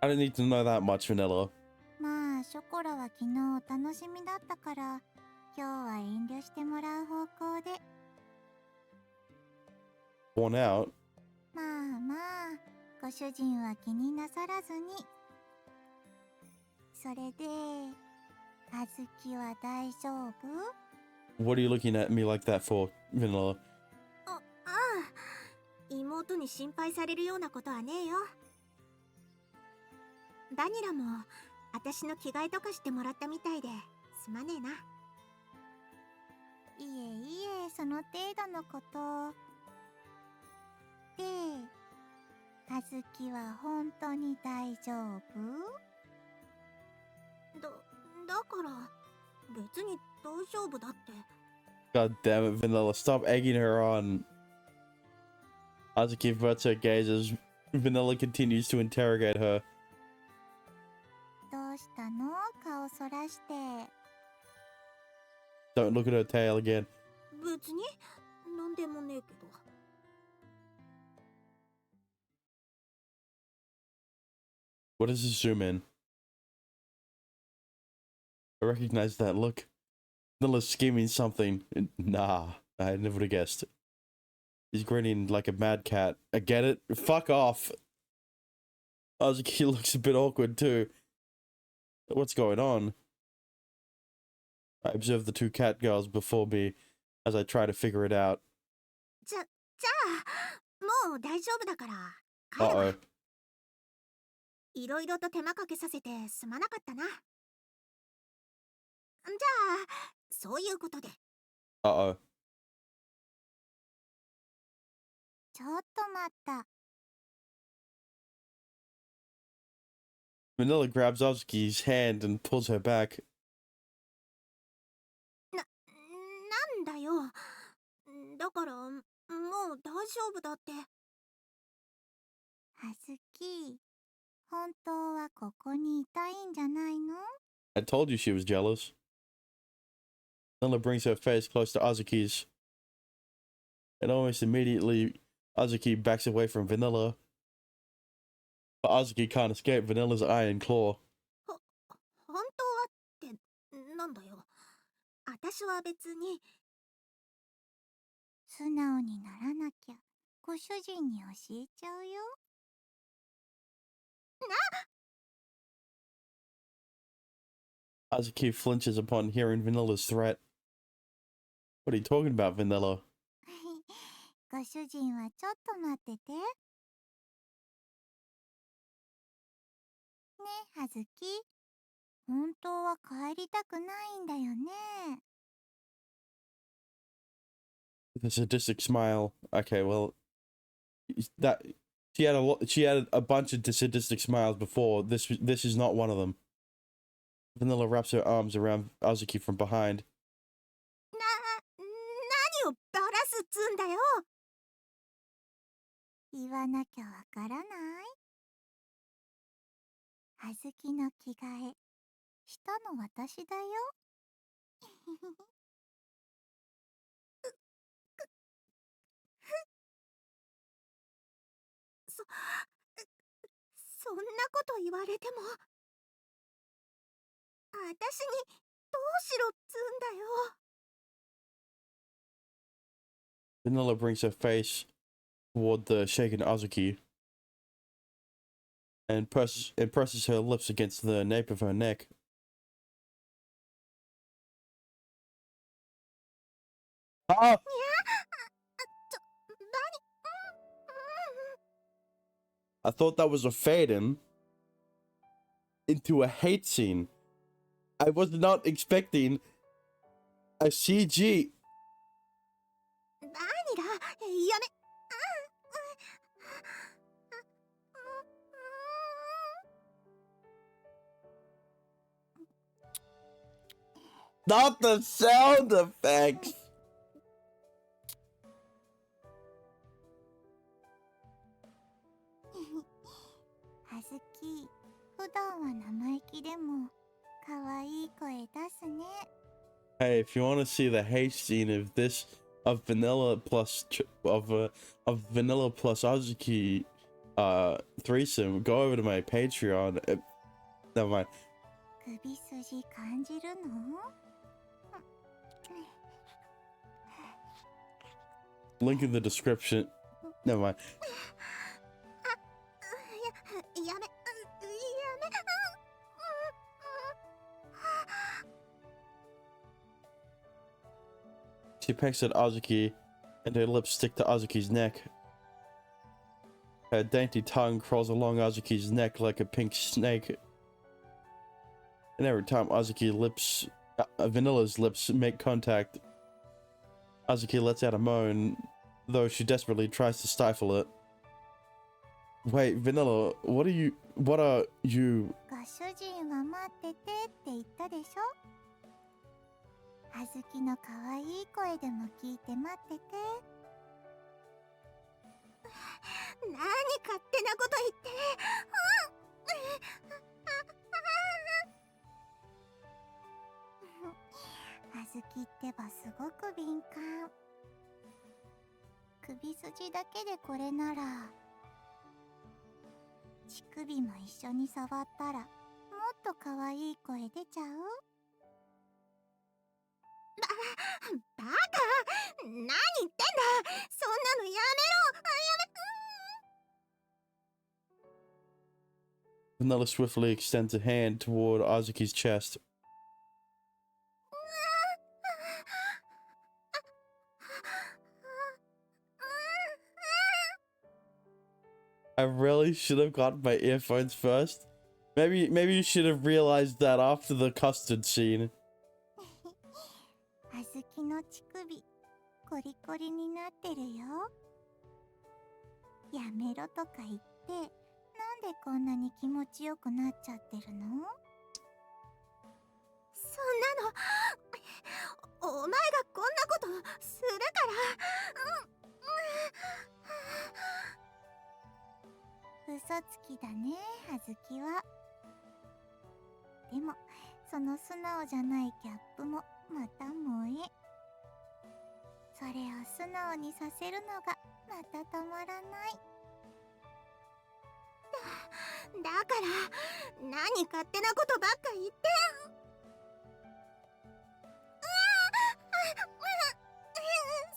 I don't need to know that much, Vanilla. まあショコラは昨日お楽しみだったから、今日は遠慮してもらう方向で。 Worn out. まあまあ、ご主人は気になさらずに。それで、あずきは大丈夫？ What are you looking at me like that for, Vanilla? ああ、妹に心配されるようなことはねえよ。バニラも私の着替えとかしてもらったみたいですまねえな。いえいえ、その程度のこと。で、あずきは本当に大丈夫？だから別に大丈夫だって。 God damn it, Vanilla. Stop egging her on. Azuki averts her gaze as Vanilla continues to interrogate her. どうしたの？顔そらして。 Don't look at her tail again. 別になんでもねえけど。 What does this zoom in? I recognize that look. Vanilla's scheming something. Nah, I never would have guessed. He's grinning like a mad cat. I get it. Fuck off. Azuki looks a bit awkward too. What's going on? I observe the two cat girls before me as I try to figure it out. じゃあ、もう大丈夫だから、帰れば。 Uh-oh. いろいろと手間かけさせてすまなかったな。じゃあ、そういうことで。Uh-oh. ちょっと待った。Vanilla grabs Ozuki's hand and pulls her back. なんだよ。だから、もう大丈夫だって。はずき、本当はここにいたいんじゃないの？ I told you she was jealous. Vanilla brings her face close to Azuki's. And almost immediately, Azuki backs away from Vanilla. But Azuki can't escape Vanilla's iron claw. 本当はってなんだよ。私は別に。素直にならなきゃご主人に教えちゃうよ。Azuki flinches upon hearing Vanilla's threat. What are you talking about, Vanilla? ご主人はちょっと待ってて。ね、はずき。本当は帰りたくないんだよね。With a sadistic smile. Okay, well, that she had a bunch of sadistic smiles before. This is not one of them. Vanilla wraps her arms around Azuki from behind. 何をバラすっつんだよ。言わなきゃわからない？はずきの着替えしたの私だよ。そんなこと言われても、私にどうしろっつんだよ。Vanilla brings her face toward the shaken Azuki and presses her lips against the nape of her neck. Ah! I thought that was a fade in into a hate scene. I was not expecting a CG. 何がやめ。Not the sound effects. はずき、普段は生意気でも可愛い声出すね。 Hey, if you want to see the hate scene of Vanilla plus Vanilla plus Azuki threesome, go over to my Patreon. Never mind. 首筋感じるの？ Link in the description. Never mind. やめ。 She pecks at Azuki, and her lips stick to Azuki's neck. Her dainty tongue crawls along Azuki's neck like a pink snake. And every time Vanilla's lips make contact, Azuki lets out a moan, though she desperately tries to stifle it. Wait, Vanilla, what are you... ご主人は待っててって言ったでしょ。はずきの可愛い声でも聞いて待ってて。何勝手なこと言って。はずきってばすごく敏感。首筋だけでこれなら。乳首も一緒に触ったらもっと可愛い声出ちゃう？バカ！何言ってんだ！そんなのやめろ！ Vanilla swiftly extends a hand toward Azuki's chest. I really should have got my earphones first. Maybe you should have realized that after the custard scene. あずきの乳首コリコリになってるよ。やめろとか言ってなんでこんなに気持ちよくなっちゃってるの？そんなのお前がこんなことするから。嘘つきだね、あずきは。でもその素直じゃないギャップもまた萌え。それを素直にさせるのがまたたまらない。だから何勝手なことばっか言って。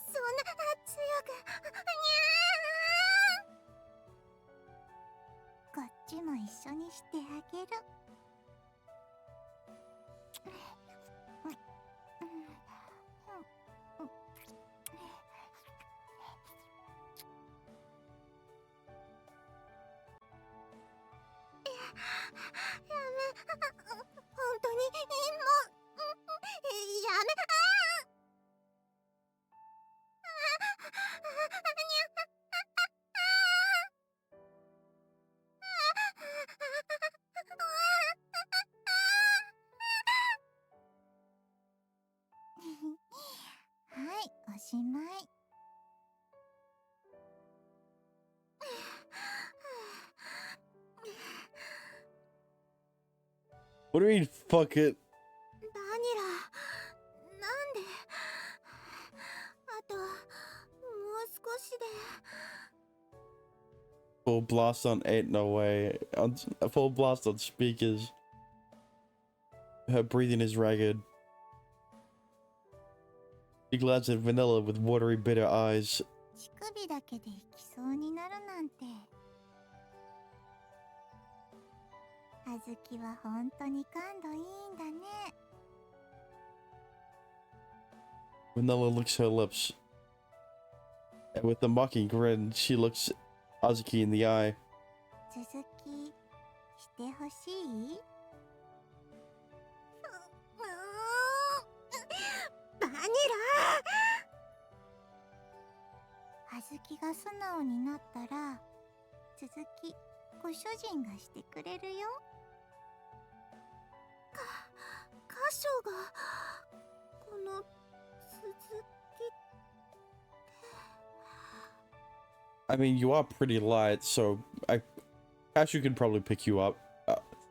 そんな強くこっちも一緒にしてあげる。やめ、本当にもうやめ。はい、おしまい。What do you mean, fuck it? バニラ、なんで？あともう少しで。Full blast on 8, no way. A full blast on speakers. Her breathing is ragged. She glares at Vanilla with watery, bitter eyes. 乳首だけで行きそうになるなんて。あずきは本当に感度いいんだね。Vanilla licks her lips. And with a mocking grin, she looks Azuki in the eye. 続きしてほしい？バニラ！あずきが素直になったら続きご主人がしてくれるよ。箇所がこの続き。 I mean, you are pretty light, so Cashew can probably pick you up.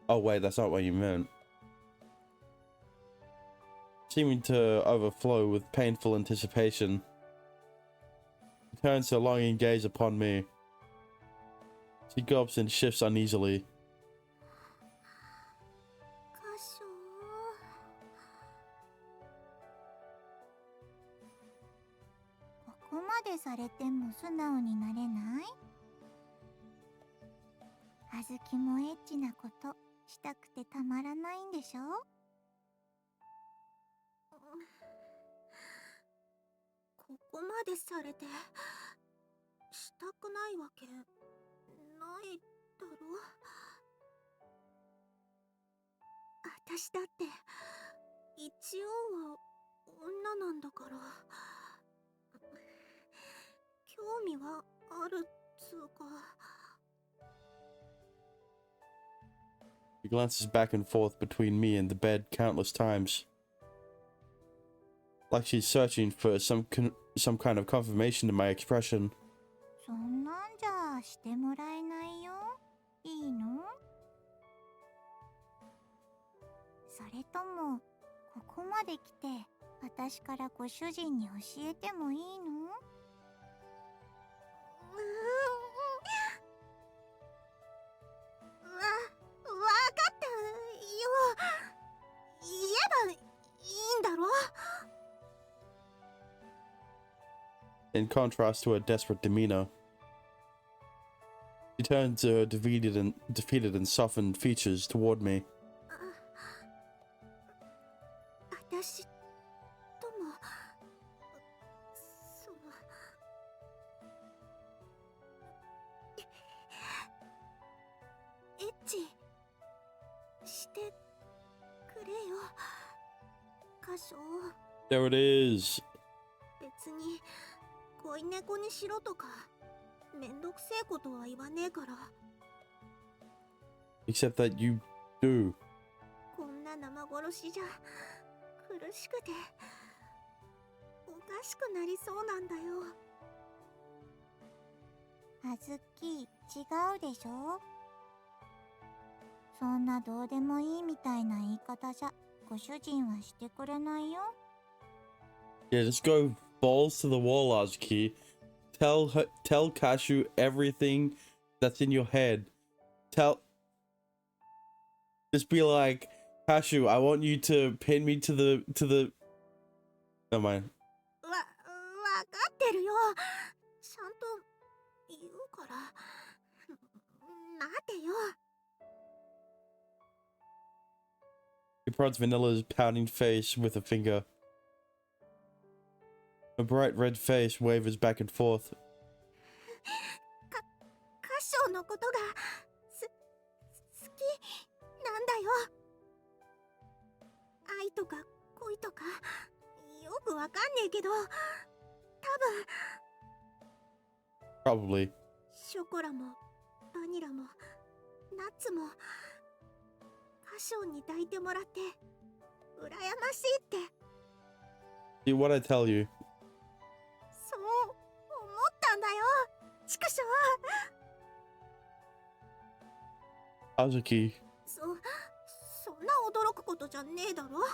Oh wait, that's not what you meant. Seeming to overflow with painful anticipation, she turns her longing gaze upon me. She gulps and shifts uneasily. 箇所。ここまでされても素直になれない？あずきもエッチなことしたくてたまらないんでしょ？ここまでされてしたくないわけないだろ？私だって一応は女なんだから。興味はあるっつうか。 She glances back and forth between me and the bed countless times, like she's searching for some kind of confirmation in my expression. そんなんじゃしてもらえないよ。いいの？それともここまで来て私からご主人に教えてもいいの？わかったよ。言えばいいんだろ？ In contrast to her desperate demeanor, she turns her defeated and softened features toward me. 私ともしてくれよ歌唱。 There it is. 別に恋猫にしろとかめんどくせえことは言わねえから。 Except that you do. こんな生殺しじゃ苦しくておかしくなりそうなんだよ。あずき、違うでしょ。そんなどうでもいいみたいな言い方じゃご主人はしてくれないよ。 Yeah, just go balls to the wall, Azuki. Tell Kashu everything that's in your head. Just be like, Kashu, I want you to pin me to the. Never mind. わかってるよ。ちゃんと言うから待てよ。 He prods Vanilla's pouting face with a finger. A bright red face wavers back and forth. 歌唱のことが好きなんだよ。愛とか恋とかよくわかんねえけど、多分 Probably. ショコラもバニラもナッツも歌唱に抱いてもらって羨ましいって、 See what I tell you. そう思ったんだよ。畜生。 Azuki. そんな驚くことじゃねえだろ。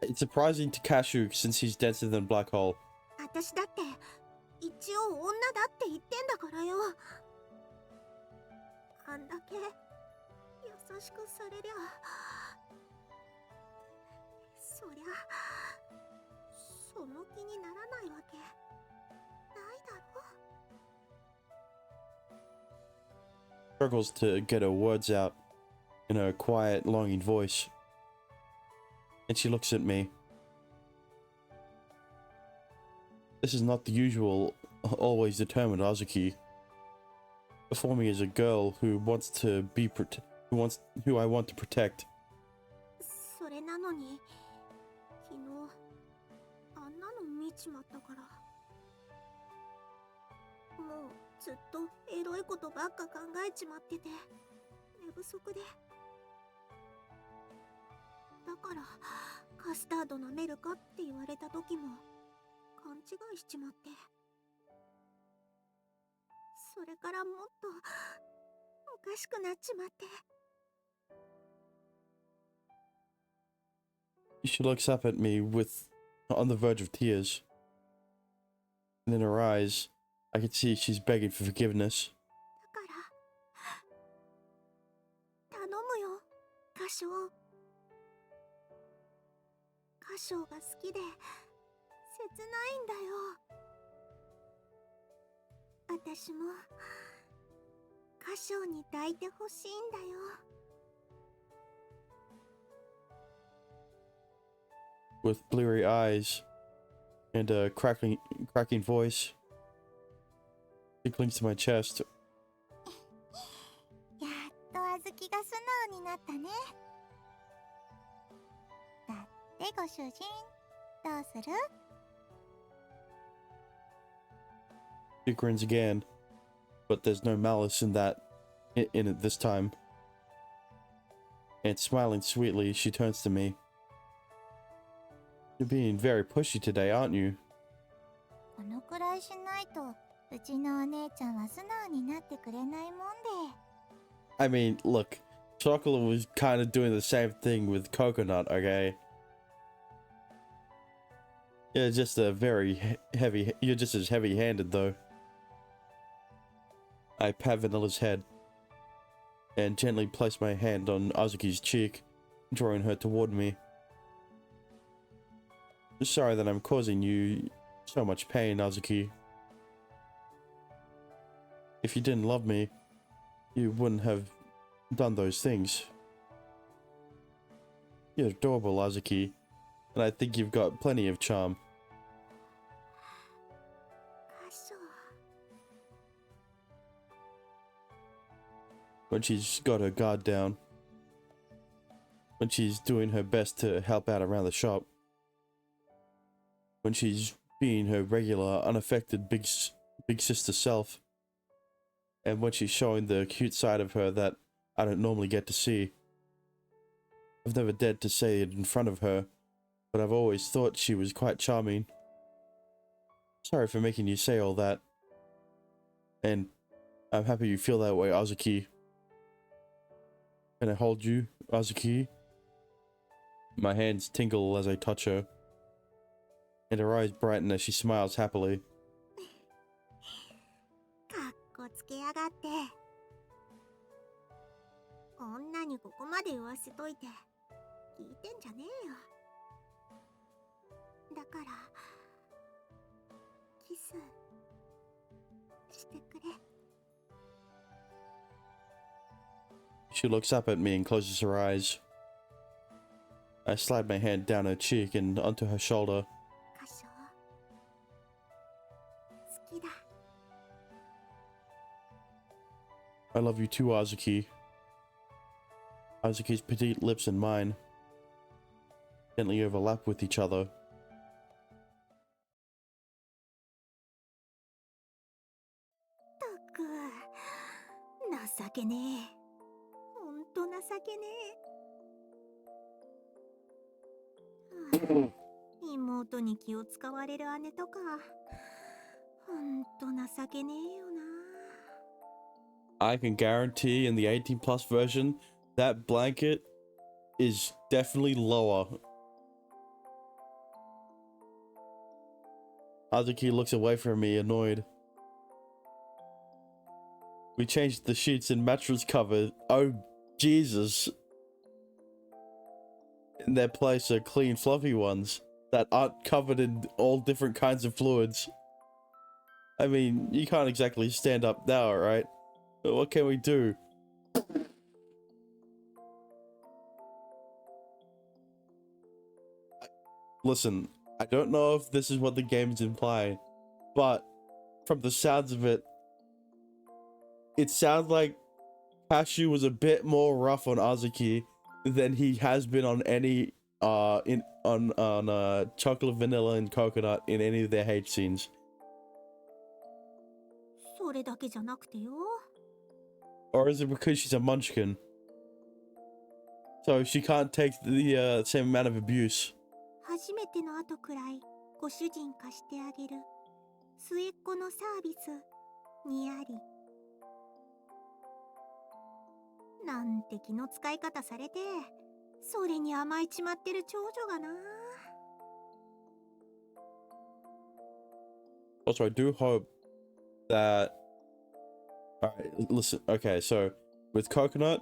It's surprising to Kashu since he's denser than black hole. 私だって一応女だって言ってんだからよ。あんだけ優しくされりゃそりゃその気にならないわけないだろ。 Struggles to get her words out in her quiet, longing voice. And she looks at me. This is not the usual, always determined Azuki. Performing as a girl who wants to be who I want to protect. それなのに昨日あんなの見ちまったから、もうずっとエロいことばっか考えちまってて寝不足で、だからカスタード舐めるかって言われた時も勘違いしちまって、それからもっとおかしくなっちまって。 She looks up at me with on the verge of tears. And in her eyes, I can see she's begging for forgiveness. だから頼むよ歌唱。歌唱が好きで切ないんだよ。私も歌唱に抱いてほしいんだよ。 With bleary eyes and a cracking voice, she clings to my chest. やっとあずきが素直になったね。だってご主人どうする？ She grins again, but there's no malice in it this time. And smiling sweetly, she turns to me. You're being very pushy today, aren't you? このくらいしないとうちのお姉ちゃんは素直になってくれないもんで。 I mean, look, Chocolate was kind of doing the same thing with Coconut, okay? Yeah, just a very heavy. You're just as heavy-handed, though. I pat Vanilla's head and gently place my hand on Azuki's cheek, drawing her toward me. Sorry that I'm causing you so much pain, Azuki. If you didn't love me, you wouldn't have done those things. You're adorable, Azuki, and I think you've got plenty of charm. 歌唱 When she's got her guard down, when she's doing her best to help out around the shop, when she's being her regular, unaffected big sister self, and when she's showing the cute side of her that I don't normally get to see. I've never dared to say it in front of her, but I've always thought she was quite charming. Sorry for making you say all that. And I'm happy you feel that way, Azuki. Can I hold you, Azuki? My hands tingle as I touch her, and her eyes brighten as she smiles happily. かっこつけやがって。女にここまで言わせといて聞いてんじゃねえよ。だからキスしてくれ。 She looks up at me and closes her eyes. I slide my hand down her cheek and onto her shoulder. 歌唱好きだ。 I love you too, Azuki. Azuki's petite lips and mine gently overlap with each other. ったく情けねえ。ほんと情けねえ。はあ、妹に気を使われる姉とかほんと情けねえよな。 I can guarantee in the 18 plus version, that blanket is definitely lower. Azuki looks away from me, annoyed. We changed the sheets and mattress cover. Oh, Jesus. In their place are clean, fluffy ones that aren't covered in all different kinds of fluids. I mean, you can't exactly stand up now, right? What can we do? Listen, I don't know if this is what the game's implying, but from the sounds of it, it sounds like Cashew was a bit more rough on Azuki than he has been on any chocolate, vanilla, and coconut in any of their hate scenes. それだけじゃなくてよ。 Or is it because she's a munchkin? So she can't take the same amount of abuse. 初めての後くらいご主人貸してあげる末っ子のサービスにあり。なんて気の使い方されて、それに甘えちまってる長女がな。 Also, I do hope that... Alright, listen. Okay, so with Coconut,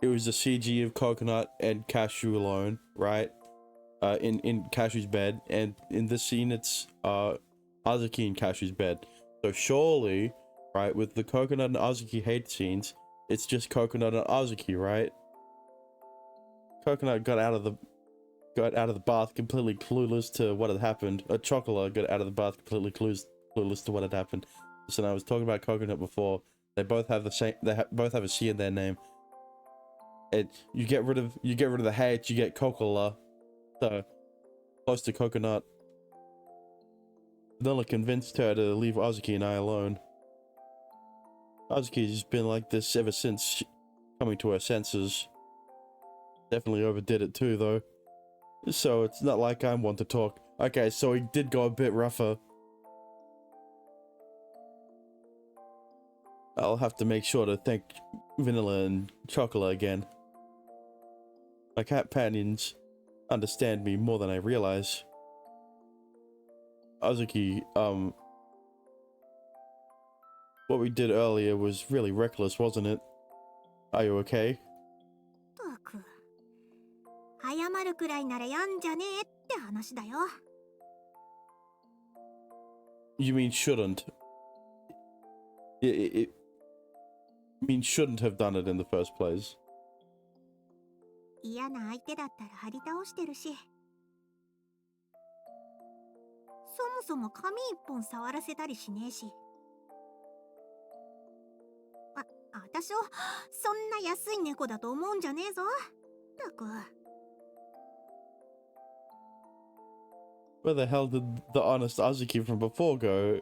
it was a CG of Coconut and Cashew alone, right? In Cashew's bed, and in this scene, it's Azuki in Cashew's bed. So surely, right, with the Coconut and Azuki hate scenes, it's just Coconut and Azuki, right? Coconut got out of the bath completely clueless to what had happened. Chocolate got out of the bath completely clueless to what had happened. Listen, I was talking about Coconut before. They both have the same. Both have a C in their name. And you get rid of the H, you get Coca-Cola. So close to Coconut. Vanilla convinced her to leave Azuki and I alone. Azuki's been like this ever since coming to her senses. Definitely overdid it too, though. So it's not like I'm one to talk. Okay, so he did go a bit rougher. I'll have to make sure to thank Vanilla and Chocolate again. My companions understand me more than I realize. Azuki, what we did earlier was really reckless, wasn't it? Are you okay? ったく謝るくらいならやんじゃねえって話だよ。 You mean shouldn't? It mean shouldn't have done it in the first place. 嫌な相手だったら張り倒してるし、そもそも髪一本触らせたりしねえし。私をそんな安い猫だと思うんじゃねえぞ。ったく Where the hell did the honest Azuki from before go?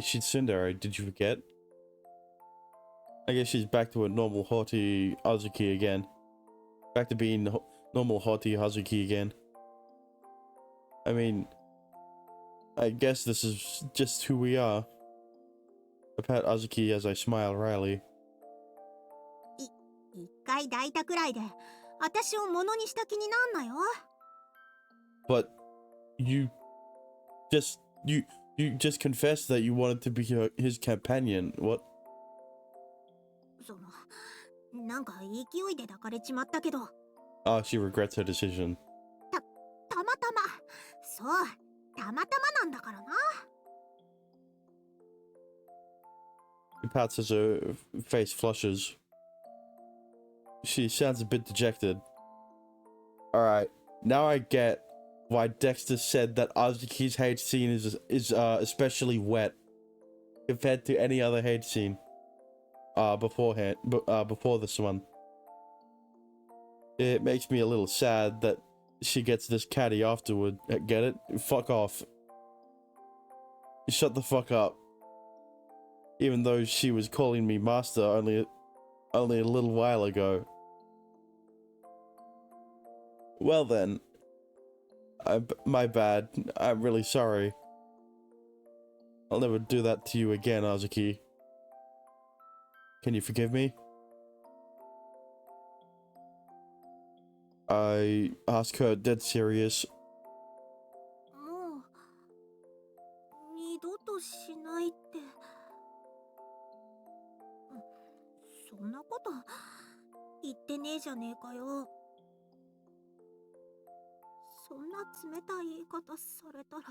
She's Tsundere, did you forget? I guess she's back to a normal haughty Azuki again. Back to being normal haughty Azuki again. I mean, I guess this is just who we are. I pat Azuki as I smile wryly. 一回抱いたくらいで私を物にした気になんなよ。 But you just confessed that you wanted to be his companion. What? そのなんか勢いで抱かれちまったけど。 Ah, she regrets her decision. たまたま。そう、たまたまなんだからな。 She pouts as her face flushes. She sounds a bit dejected. Alright, now I get why Dexter said that Azuki's hate scene is especially wet compared to any other hate scene before this one. It makes me a little sad that she gets this catty afterward. Get it? Fuck off. Shut the fuck up. Even though she was calling me master only a little while ago. Well then. My bad. I'm really sorry. I'll never do that to you again, Azuki. Can you forgive me? I ask her dead serious. もう二度としないって。そんなこと言ってねえじゃねえかよ。そんな冷たい言い方されたら。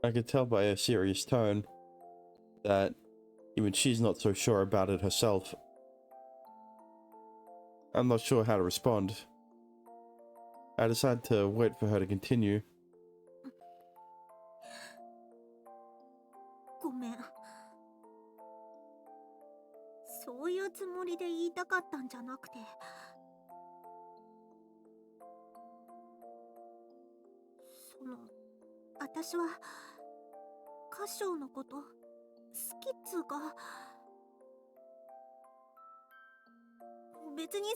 I could tell by her serious tone that even she's not so sure about it herself. I'm not sure how to respond. I decide to wait for her to continue. ごめん。そういうつもりで言いたかったんじゃなくて。その、私は歌唱のこと好きっつうか、別に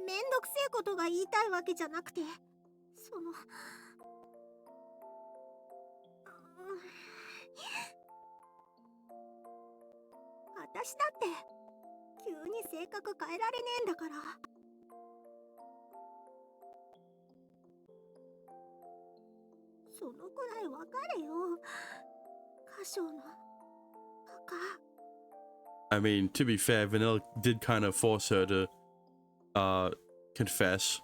めんどくせえことが言いたいわけじゃなくて、その、私だって急に性格変えられねえんだから。そのくらいわかれよ、歌唱のバカ。 I mean, to be fair, Vanilla did kind of force her to confess.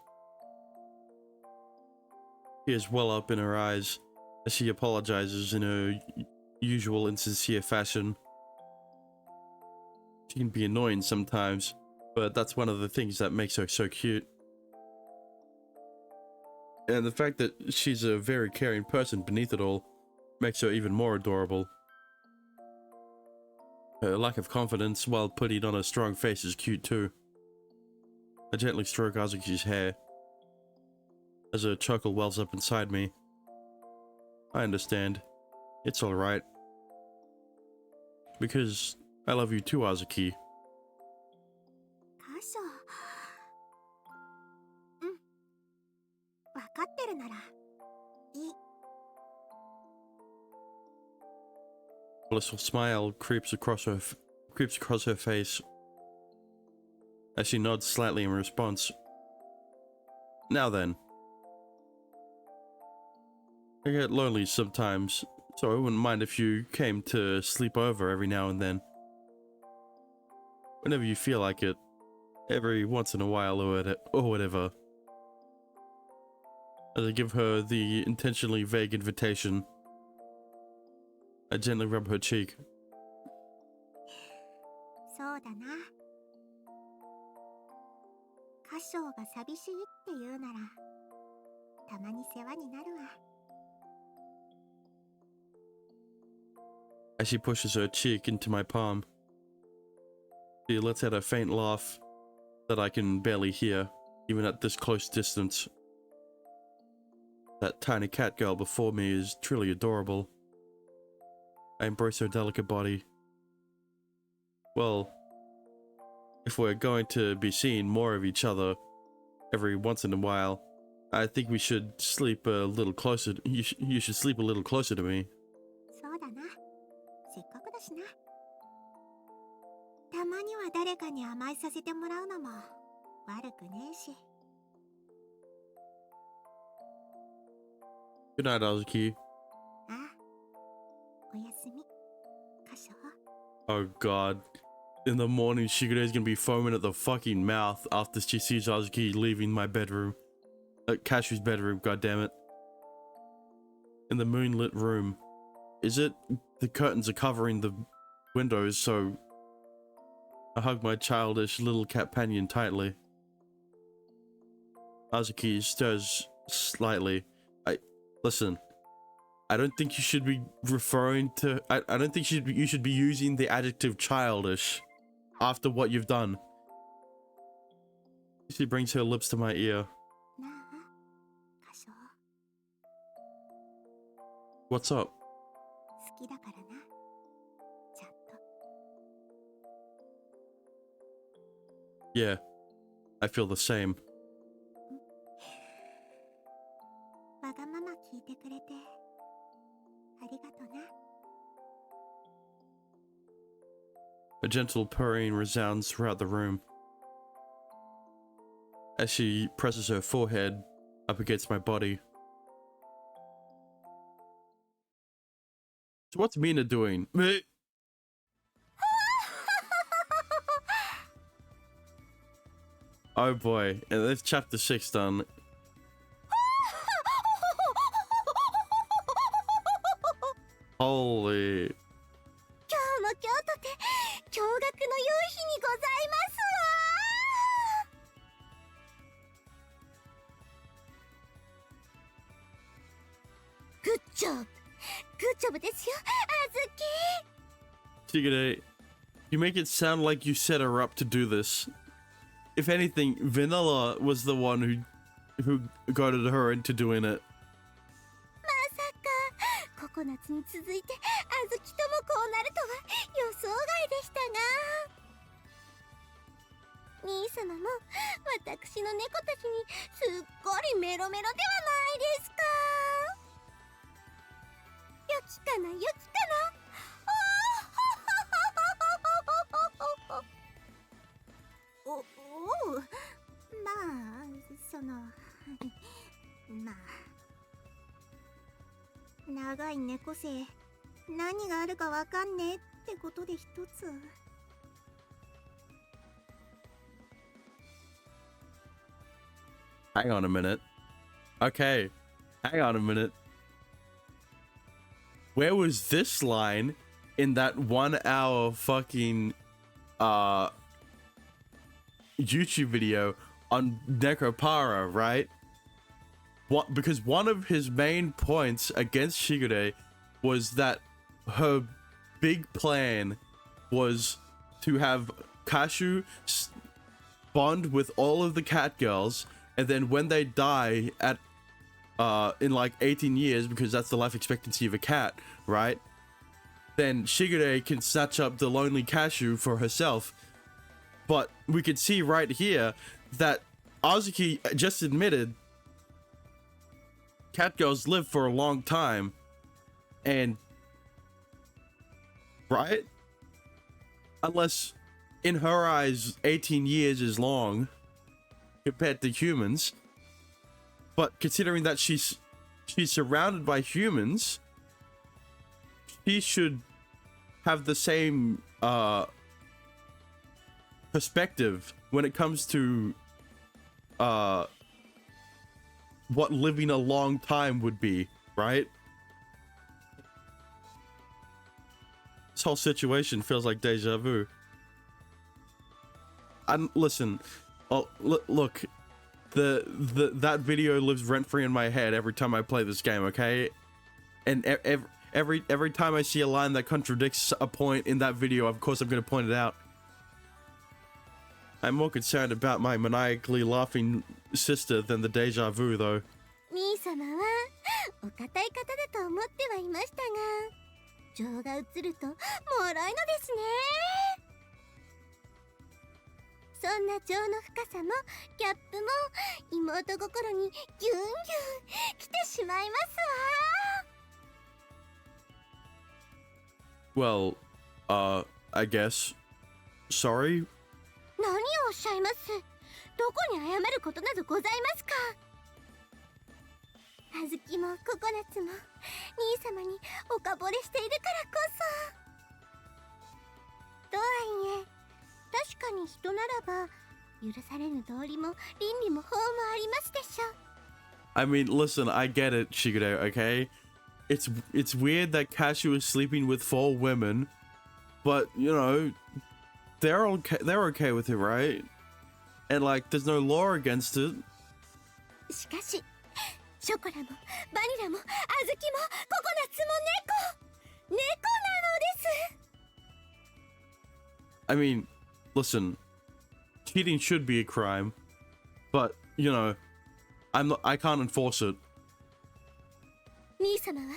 Tears well up in her eyes as she apologizes in her usual insincere fashion. She can be annoying sometimes, but that's one of the things that makes her so cute. And the fact that she's a very caring person beneath it all makes her even more adorable. Her lack of confidence while putting on a strong face is cute too. I gently stroke Azuki's hair as a chuckle wells up inside me. I understand. It's alright. Because I love you too, Azuki. 歌唱。うん。わかってるならいい。 Blissful smile creeps across her face as she nods slightly in response. Now then. I get lonely sometimes, so I wouldn't mind if you came to sleep over every now and then. Whenever you feel like it. Every once in a while or whatever. As I give her the intentionally vague invitation, I gently rub her cheek. そうだな。歌唱が寂しいって言うなら、たまに世話になるわ。 As she pushes her cheek into my palm. She lets out a faint laugh that I can barely hear, even at this close distance. That tiny cat girl before me is truly adorable. I embrace her delicate body. Well, if we're going to be seeing more of each other every once in a while, I think we should sleep a little closer. You should sleep a little closer to me. そうだな。せっかくだしな。たまには誰かに甘えさせてもらうのも悪くねえし。Good night, Azuki. ああ。おやすみ。カショ。 Oh god. In the morning, Shigure is gonna be foaming at the fucking mouth after she sees Azuki leaving my bedroom. Kashu's bedroom, goddammit. In the moonlit room. Is it the curtains are covering the windows, so I hug my childish little companion tightly. Azuki stirs slightly. Listen. I don't think you should be referring to... I don't think you should be using the adjective childish after what you've done. She brings her lips to my ear. なあ、カショ。 What's up? 好きだからな。ちゃんと。 Yeah, I feel the same. わがまま聞いてくれてありがとな。 A gentle purring resounds throughout the room as she presses her forehead up against my body. So what's Mina doing? Oh boy, and that's chapter 6 done. Holy. 今日も今日とて驚愕の良い日にございますわ。グッジョブ、グッジョブですよ、あずき。 Shigure, you make it sound like you set her up to do this. If anything, Vanilla was the one who goaded her into doing it. まさかココナッツに続いてあずきともこうなるとは予想外でしたが、兄様も私の猫たちにすっごりメロメロではないですか。よきかなよきかな。おおう、まあそのまあ長い猫背、何があるかわかんねえってことで一つ。 Hang on a minute. Okay, hang on a minute. Where was this line in that 1 hour fucking YouTube video on Nekopara, right? What? Because one of his main points against Shigure was that her big plan was to have Kashu bond with all of the cat girls, and then when they die at in like 18 years, because that's the life expectancy of a cat, right? Then Shigure can snatch up the lonely Kashu for herself. But we can see right here that Azuki just admitted cat girls live for a long time, and right? Unless in her eyes 18 years is long compared to humans, but considering that she's surrounded by humans, she should have the same perspective when it comes to what living a long time would be, right? This whole situation feels like deja vu. And listen, oh look, that video lives rent free in my head every time I play this game, okay? And every time I see a line that contradicts a point in that video, of course I'm gonna point it out. I'm more concerned about my maniacally laughing sister than the deja vu, though. 兄様はお堅い方だと思ってはいましたが、情が移るともろいのですね。そんな情の深さもギャップも妹心にギュンギュン来てしまいますわ。 Well, I guess. Sorry? 何をおっしゃいます。どこに謝ることなどございますか。あずきもココナツも兄様におかぼれしているからこそ。とはいえ確かに人ならば許されぬ道理も倫理も法もありますでしょう。 I mean, listen, I get it, Shigure, okay? It's weird that Cashew is sleeping with 4 women, but, you know, they're okay with it, right? And, like, there's no law against it. しかしショコラもバニラもあずきもココナツも猫なのです。 I mean, listen, cheating should be a crime, but, you know, I can't enforce it. 兄様は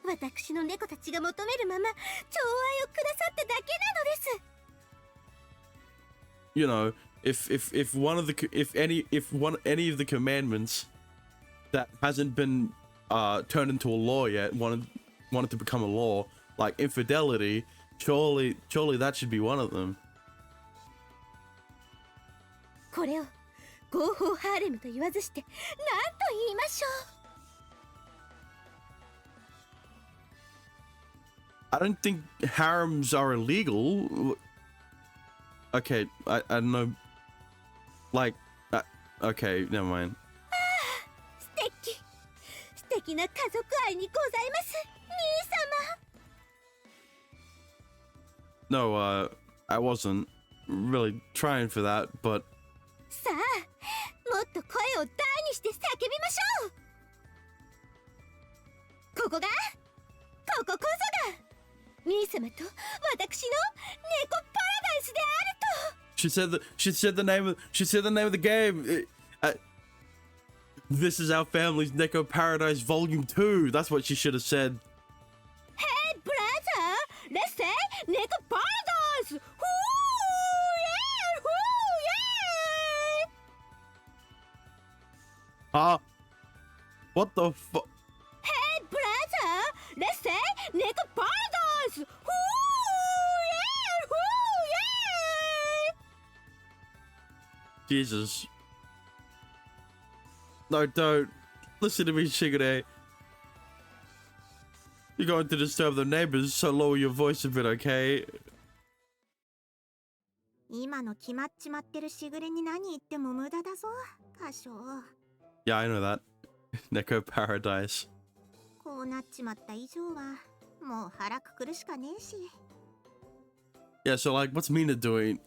私の猫たちが求めるまま寵愛をくださっただけなのです。 You know, if any of the commandments that hasn't been turned into a law yet wanted to become a law, like infidelity, surely that should be one of them. これを合法ハーレムと言わずして何と言いましょう。 I don't think harems are illegal. Okay, I don't know. Like, okay, never mind. 素敵な家族愛にございます、兄様。 No, I wasn't really trying for that, but さあもっと声を大にして叫びましょう。こここそが兄様と私の猫パラダイスであると。 she said the name of the game. This is our family's Neko Paradise Volume 2. That's what she should have said. Hey brother, let's say Neko Paradise. Hoo yeah, hoo yeah. Huh? What the fuck? Hey brother, let's say Neko Paradise. Hoo yeah, hoo yeah. Jesus. No, don't. Listen to me, Shigure. You're going to disturb the neighbors, so lower your voice a bit, okay? 今の決まっちまってるしぐれに何言っても無駄だぞ、歌唱。 Yeah, I know that. Neko Paradise. こうなっちまった以上はもう腹くくるしかねえし。 Yeah, so like, what's Mina doing?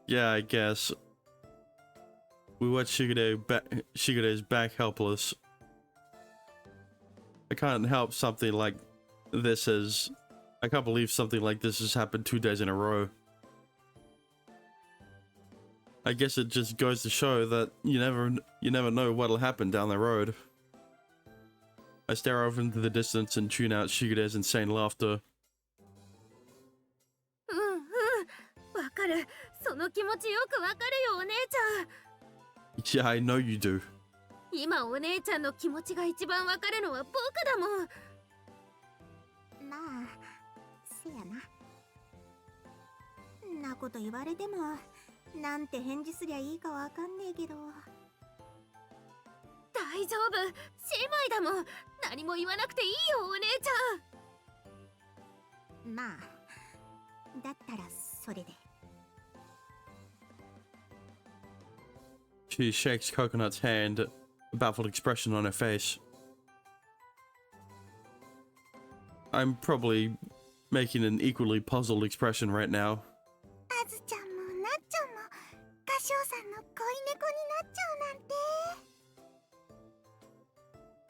Yeah, I guess. We watch Shigure's back helpless. I can't help something like this as... I can't believe something like this has happened 2 days in a row. I guess it just goes to show that you never know what'll happen down the road. I stare off into the distance and tune out Shigure's insane laughter. わかる。その気持ちよくわかるよ、お姉ちゃん。 Yeah, I know you do. 今お姉ちゃんの気持ちが一番わかるのは僕だもん。まあせやな。んなこと言われてもなんて返事すりゃいいかわかんねえけど。大丈夫、姉妹だもん。何も言わなくていいよ、お姉ちゃん。まあだったらそれで。 She shakes Coconut's hand, a baffled expression on her face. I'm probably making an equally puzzled expression right now. あずちゃんもなっちゃんも歌唱さんの恋猫になっちゃうなんて。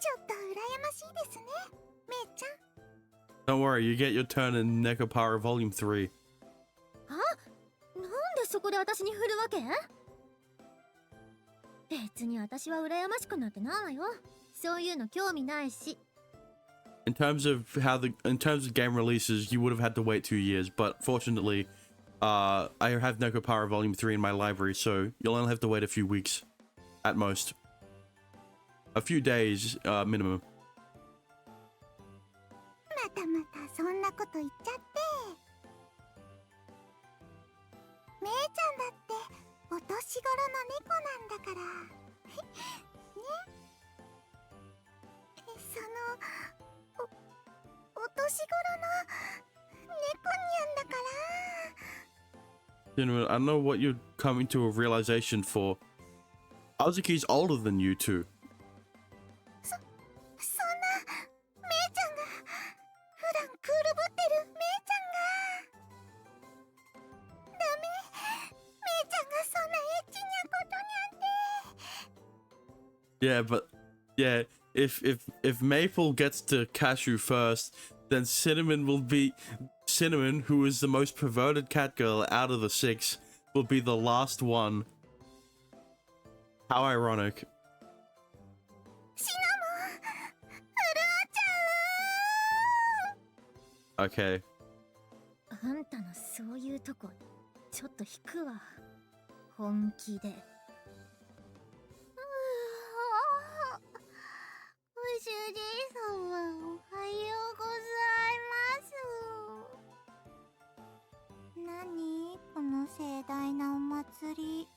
ちょっと羨ましいですね、めいちゃん。 Don't worry, you get your turn in Nekopara Volume 3. あ、こで私に振るわけ？別に私は羨ましくなんてないわよ。そういうの興味ないし。In terms of game releases, you would have had to wait 2 years, but fortunately, I have Nekopara Volume 3 in my library, so you'll only have to wait a few weeks, at most. A few days, minimum. またまたそんなこと言っちゃって。めいちゃんだってお年頃の猫なんだから。ね。そのお年頃の猫にゃんだから。Cinnamon, I don't know what you're coming to a realization for. Azuki's older than you two. そんなめいちゃんが普段クールぶってるめいちゃんがダメ。めいちゃんがそんなエッチなことにゃんて。 Yeah, but yeah, if Maple gets to Cashew first, then Cinnamon, who is the most perverted cat girl out of the 6, will be the last one. How ironic. シナモン、潤っちゃう。 Okay. あんたのそういうとこちょっと引くわ。本気で。ご主人様、おはようございます。何この盛大なお祭り。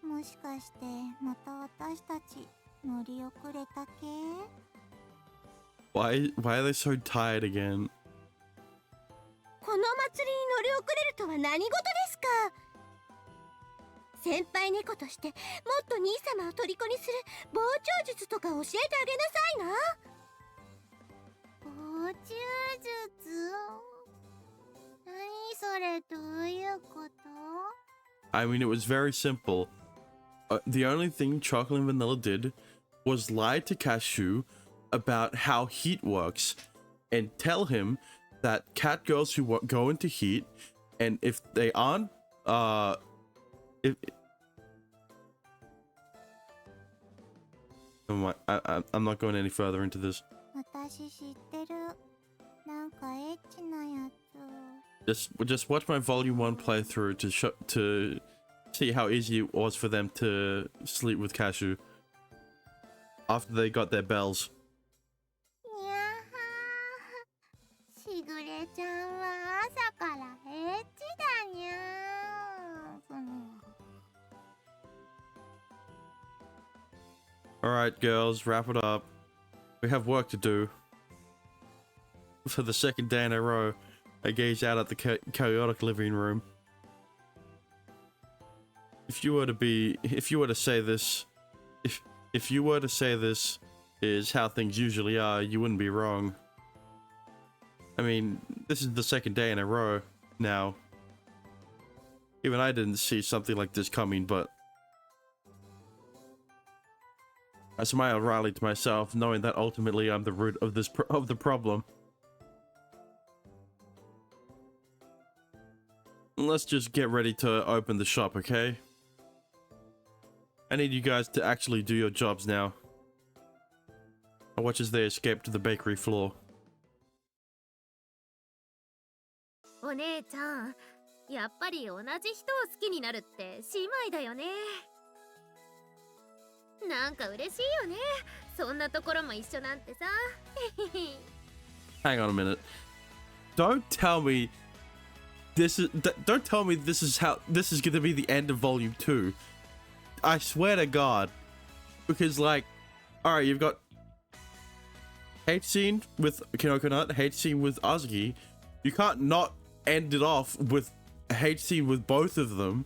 もしかしてまた私たち乗り遅れた系？ Why are they so tired again? この祭りに乗り遅れるとは何事ですか？先輩猫としてもっと兄様を虜にする傍聴術とか教えてあげなさいな。傍聴術？何それ、どういうこと？ I mean, it was very simple. The only thing Chocolate and Vanilla did was lie to Cashew about how heat works and tell him that cat girls who go into heat, and if they aren't, if I'm not going any further into this. 私知ってる。なんかエッチなやつ。Just watch my volume 1 playthrough to see how easy it was for them to sleep with Cashew after they got their bells. にゃはしぐれちゃんは朝からエッチだにゃ。Alright, girls, wrap it up. We have work to do. For the second day in a row, I gaze out at the chaotic living room. If you were to say this is how things usually are, you wouldn't be wrong. I mean, this is the second day in a row now. Even I didn't see something like this coming, but I smiled wryly to myself, knowing that ultimately I'm the root of the problem. Let's just get ready to open the shop, okay? I need you guys to actually do your jobs now. I watch as they escape to the bakery floor. お姉ちゃん、やっぱり同じ人を好きになるって姉妹だよね。なんか嬉しいよね。そんなところも一緒なんてさ。Hang on a minute. Don't tell me this is how this is going to be the end of volume 2. I swear to God. Because like, alright, you've got hate scene with Kinokonut, hate scene with Azuki. You can't not end it off with a hate scene with both of them.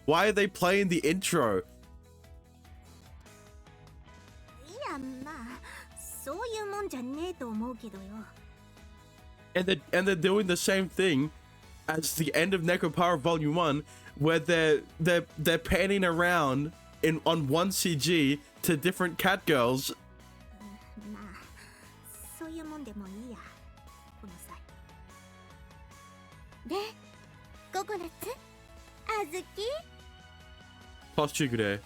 Why are they playing the intro? いや、まあ、そういうもんじゃねえと思うけどよ。And they're doing the same thing as the end of Nekopara Volume 1, where they're panning around on one CG to different cat girls. まあ、そういうもんでもいいや。この際。で、ココナッツ、あずき、Plus Chikude.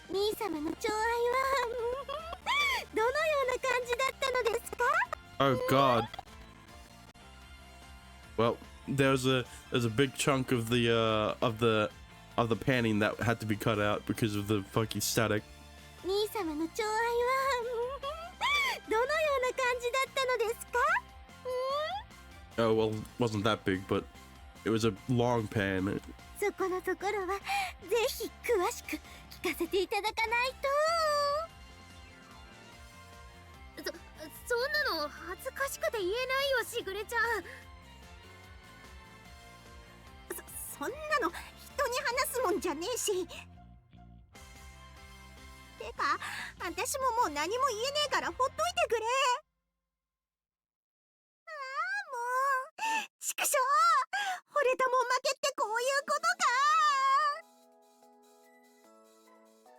兄様の寵愛はどのような感じだったのですか？ Oh God. Well, there's a big chunk of the panning that had to be cut out because of the funky static. 兄様の寵愛はどのような感じだったのですか？ Oh well, it wasn't that big, but it was a long pan. そこのところはぜひ詳しく聞かせていただかないと。そんなの恥ずかしくて言えないよ、しぐれちゃん。そんなの人に話すもんじゃねえし。てか私ももう何も言えねえからほっといてくれ。ああもうちくしょう、惚れたもん負けってこういうことか。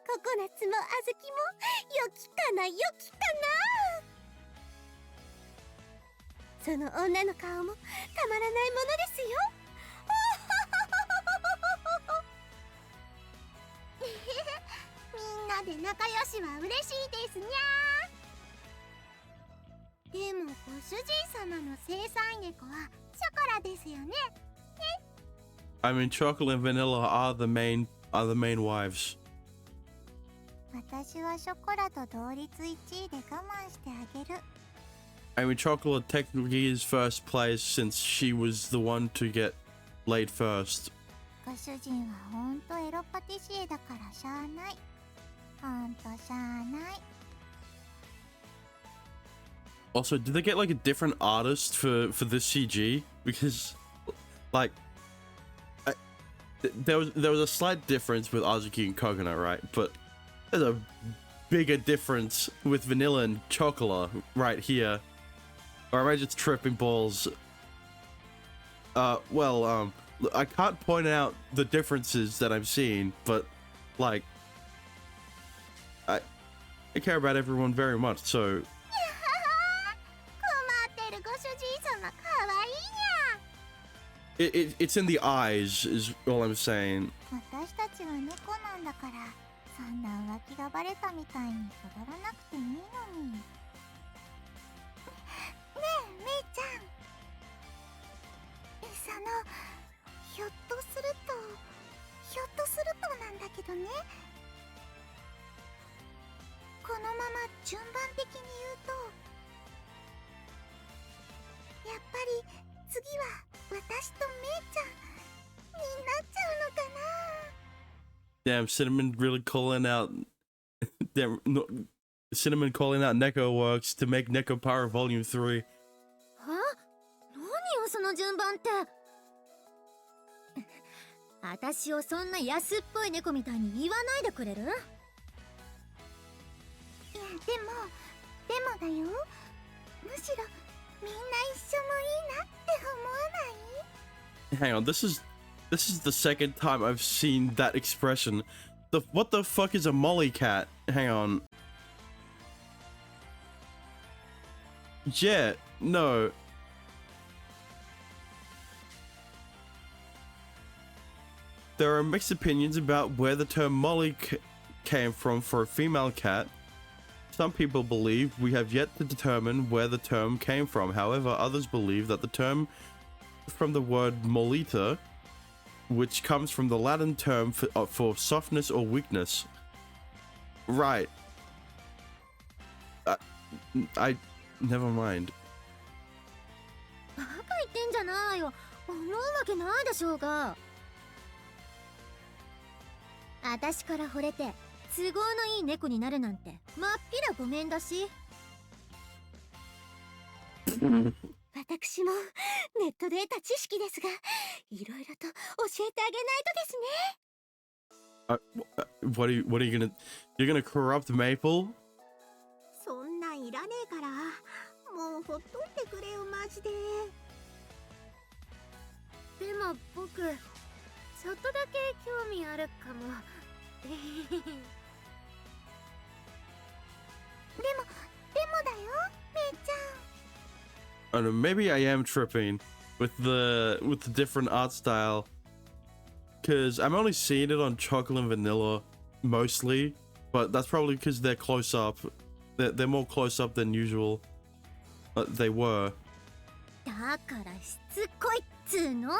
ココナッツもあずきもよきかな、よきかな。その女の顔もたまらないものですよ。みんなで仲良しは嬉しいですにゃー。でもご主人様の生産猫はショコラですよね。I mean, chocolate and vanilla are the main wives. 私はショコラと同率1位で我慢してあげる。I mean, chocolate technically is first place since she was the one to get laid first. ご主人はほんとエロパティシエだからしゃあない。ほんとしゃあない。 Also, did they get like a different artist for this CG? Because, like, there was a slight difference with Azuki and Coconut, right? But there's a bigger difference with vanilla and chocolate right here. Or am I just tripping balls? Well, I can't point out the differences that I'm seeing, but like, I care about everyone very much, so. 困ってるご主人様かわいいにゃ。 It's in the eyes, is all I'm saying. 私たちは猫なんだから、そんな浮気がバレたみたいにそだらなくていいのに。ねえめいちゃん、ひょっとするとなんだけどね、このまま順番的に言うと、やっぱり次は私とめいちゃんになっちゃうのかな。 Damn, Cinnamon really calling out. Damn, no, Cinnamon calling out Neko Works to make Nekopara Volume 3. は？何よその順番って。私をそんな安っぽい猫みたいに言わないでくれる？いやでもだよ、むしろみんな一緒もいいなって思わない？ Hang on, this is the second time I've seen that expression. What the fuck is a molly cat? Hang on. Yeah, no. There are mixed opinions about where the term molly came from for a female cat. Some people believe we have yet to determine where the term came from. However, others believe that the term from the word molita, which comes from the Latin term for softness or weakness. Right. I never mind. バカ言ってんじゃないよ。思うわけないでしょうが。私から惚れて都合のいい猫になるなんてまっぴらごめんだし。私もネットで得た知識ですが、いろいろと教えてあげないとですね。What are you gonna? You're gonna corrupt Maple? そんなんいらねえから、もうほっといてくれよマジで。でも僕ちょっとだけ興味あるかも。でもだよめいちゃん。I don't know, maybe I am tripping. with the different art style, because I'm only seeing it on Chocolate and Vanilla mostly, but that's probably because they're close up. They're more close up than usual. They were. だからしつこいっつーの。もう。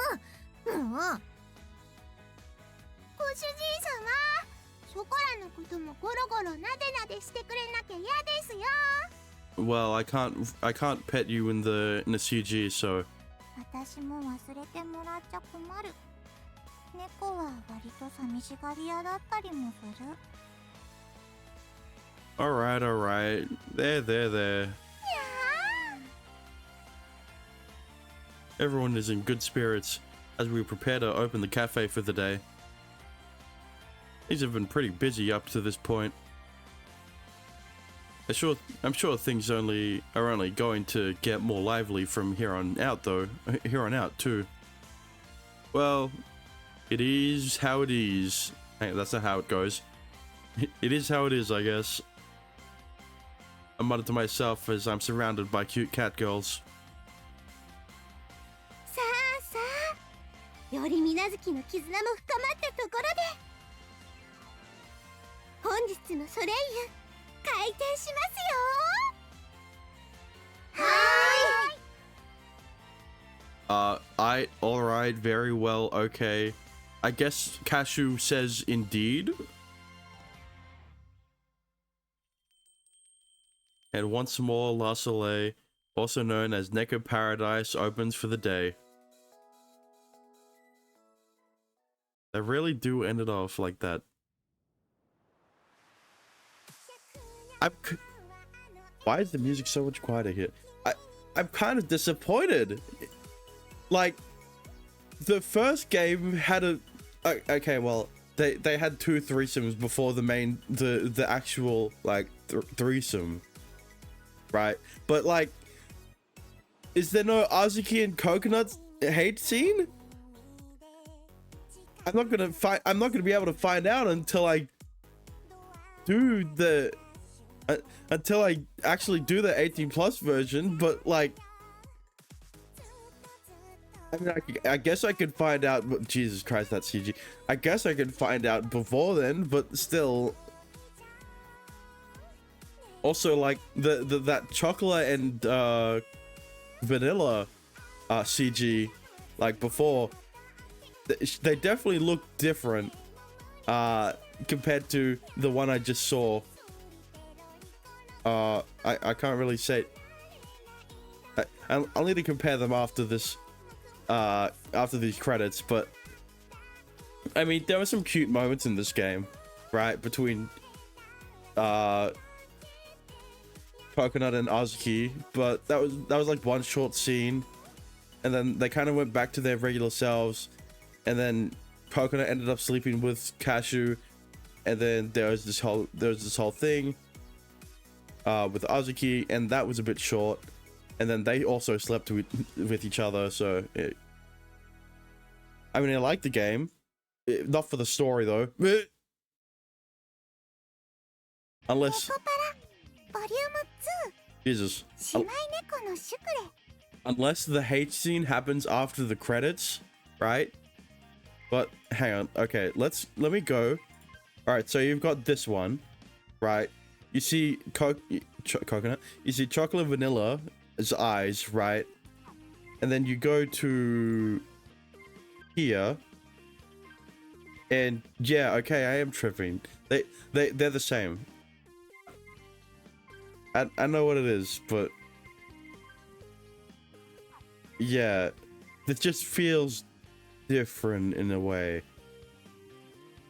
ご主人様、ショコラのこともゴロゴロなでなでしてくれなきゃ嫌ですよ。 Well, I can't pet you in the CG, so. 私も忘れてもらっちゃ困る。猫は割と寂しがり屋だったりもする。Alright, alright. There. Everyone is in good spirits as we prepare to open the cafe for the day. Things have been pretty busy up to this point. I'm sure things are only going to get more lively from here on out, though. Here on out, too. Well, it is how it is. Hey, that's not how it goes. It is how it is, I guess. I muttered to myself as I'm surrounded by cute cat girls. さあさあ、より水無月の絆も深まったところで、本日のソレイユ開店しますよ。Alright, very well, okay. I guess Cashew says indeed. And once more, La Soleil, also known as Nekopara, opens for the day. They really do end it off like that. Why is the music so much quieter here? I'm kind of disappointed. Like, the first game had a... Okay, well, they had 2 threesomes before the actual, like, threesome. Right? But, like, is there no Azuki and Coconut hate scene? I'm not gonna be able to find out until I do the... until I actually do the 18+ version, but like, I mean, I guess I could find out, but Jesus Christ, that's CG. I guess I could find out before then, but still. Also, like, that chocolate and vanilla CG, like before, they definitely look different compared to the one I just saw. I can't really say. I'll need to compare them after this, after these credits, but I mean, there were some cute moments in this game, right? Between Coconut and Azuki, but that was like one short scene, and then they kind of went back to their regular selves, and then Coconut ended up sleeping with Cashew, and then there was this whole thing with Azuki, and that was a bit short, and then they also slept with each other. So I mean, I like the game, not for the story though. Unless Jesus, unless the hate scene happens after the credits, right? But hang on, okay, let me go. All right, so you've got this one, right? You see Coconut, you see Chocolate Vanilla's eyes, right? And then you go to here, and yeah, okay, I am tripping. They're the same. I know what it is, but yeah, it just feels different in a way.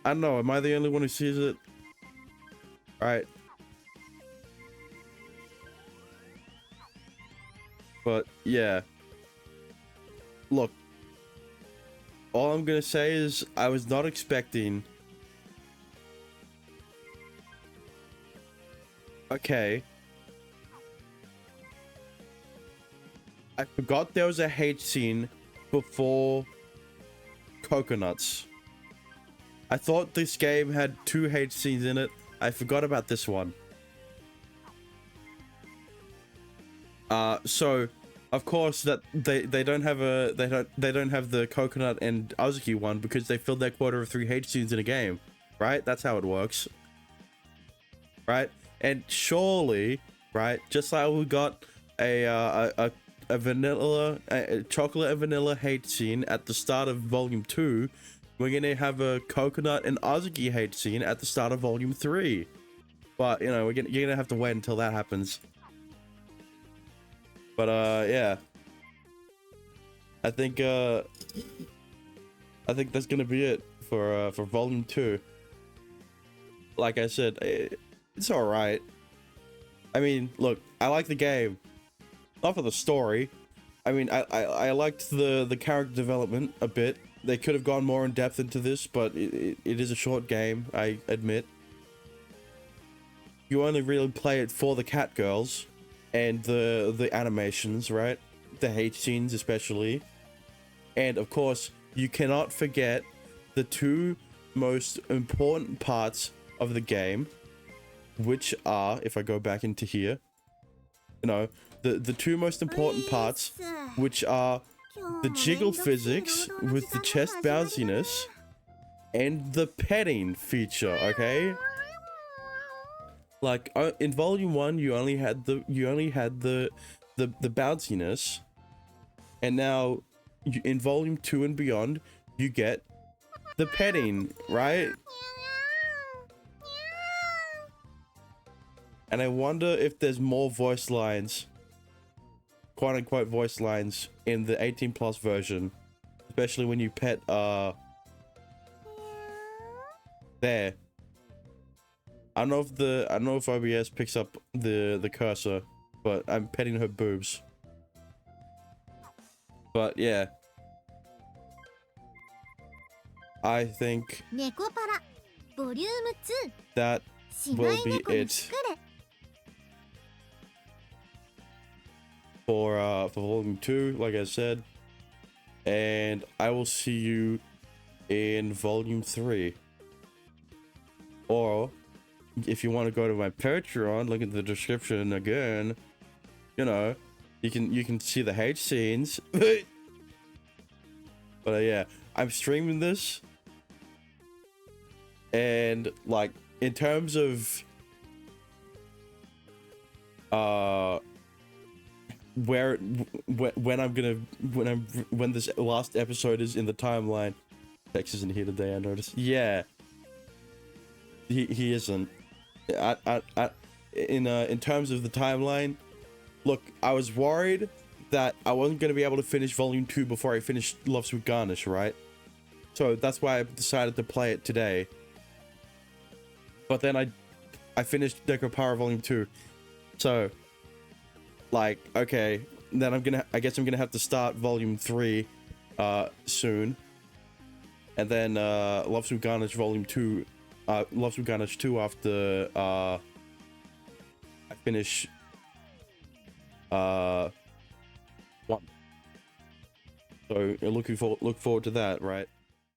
I don't know, am I the only one who sees it? Alright. But yeah, look, all I'm gonna say is I was not expecting. Okay, I forgot there was a hate scene before Coconuts. I thought this game had 2 hate scenes in it. I forgot about this one. So of course that they don't have the coconut and Azuki one because they filled their quota of 3 H scenes in a game, right? That's how it works, right? And surely, right, just like we got a chocolate and vanilla hate scene at the start of volume 2, we're gonna have a coconut and Azuki hate scene at the start of volume 3. But you know, you're gonna have to wait until that happens. But yeah, I think that's gonna be it for volume 2. Like I said, it's all right. I mean, look, I like the game, not for the story. I mean, I liked the character development a bit. They could have gone more in depth into this, but it is a short game, I admit. You only really play it for the cat girls and the animations, right? The hate scenes especially. And of course, you cannot forget the 2 most important parts of the game, which are, if I go back into here, you know, the 2 most important parts, which are the jiggle physics with the chest bounciness and the petting feature, okay? Like in volume 1 you only had the bounciness, and now in volume 2 and beyond you get the petting, right? And I wonder if there's more voice lines, quote unquote voice lines, in the 18+ version, especially when you pet there. I don't know if OBS picks up the cursor, but I'm petting her boobs. But yeah, I think Nekopara Volume 2 that will be it for volume 2, like I said, and I will see you in volume 3. Or if you want to go to my Patreon, look at the description again. You know, you can see the hate scenes. But yeah, I'm streaming this, and like in terms of when this last episode is in the timeline. Tex isn't here today, I noticed. Yeah, he isn't. In terms of the timeline, look, I was worried that I wasn't going to be able to finish volume 2 before I finished Love Sweet Garnish, right? So that's why I decided to play it today. But then I finished Nekopara volume 2. So like, okay, then I guess I'm gonna have to start volume 3 soon. And then Love Sweet Garnish volume 2, Love Sweet Garnish 2 after I finish 1. So look forward to that, right?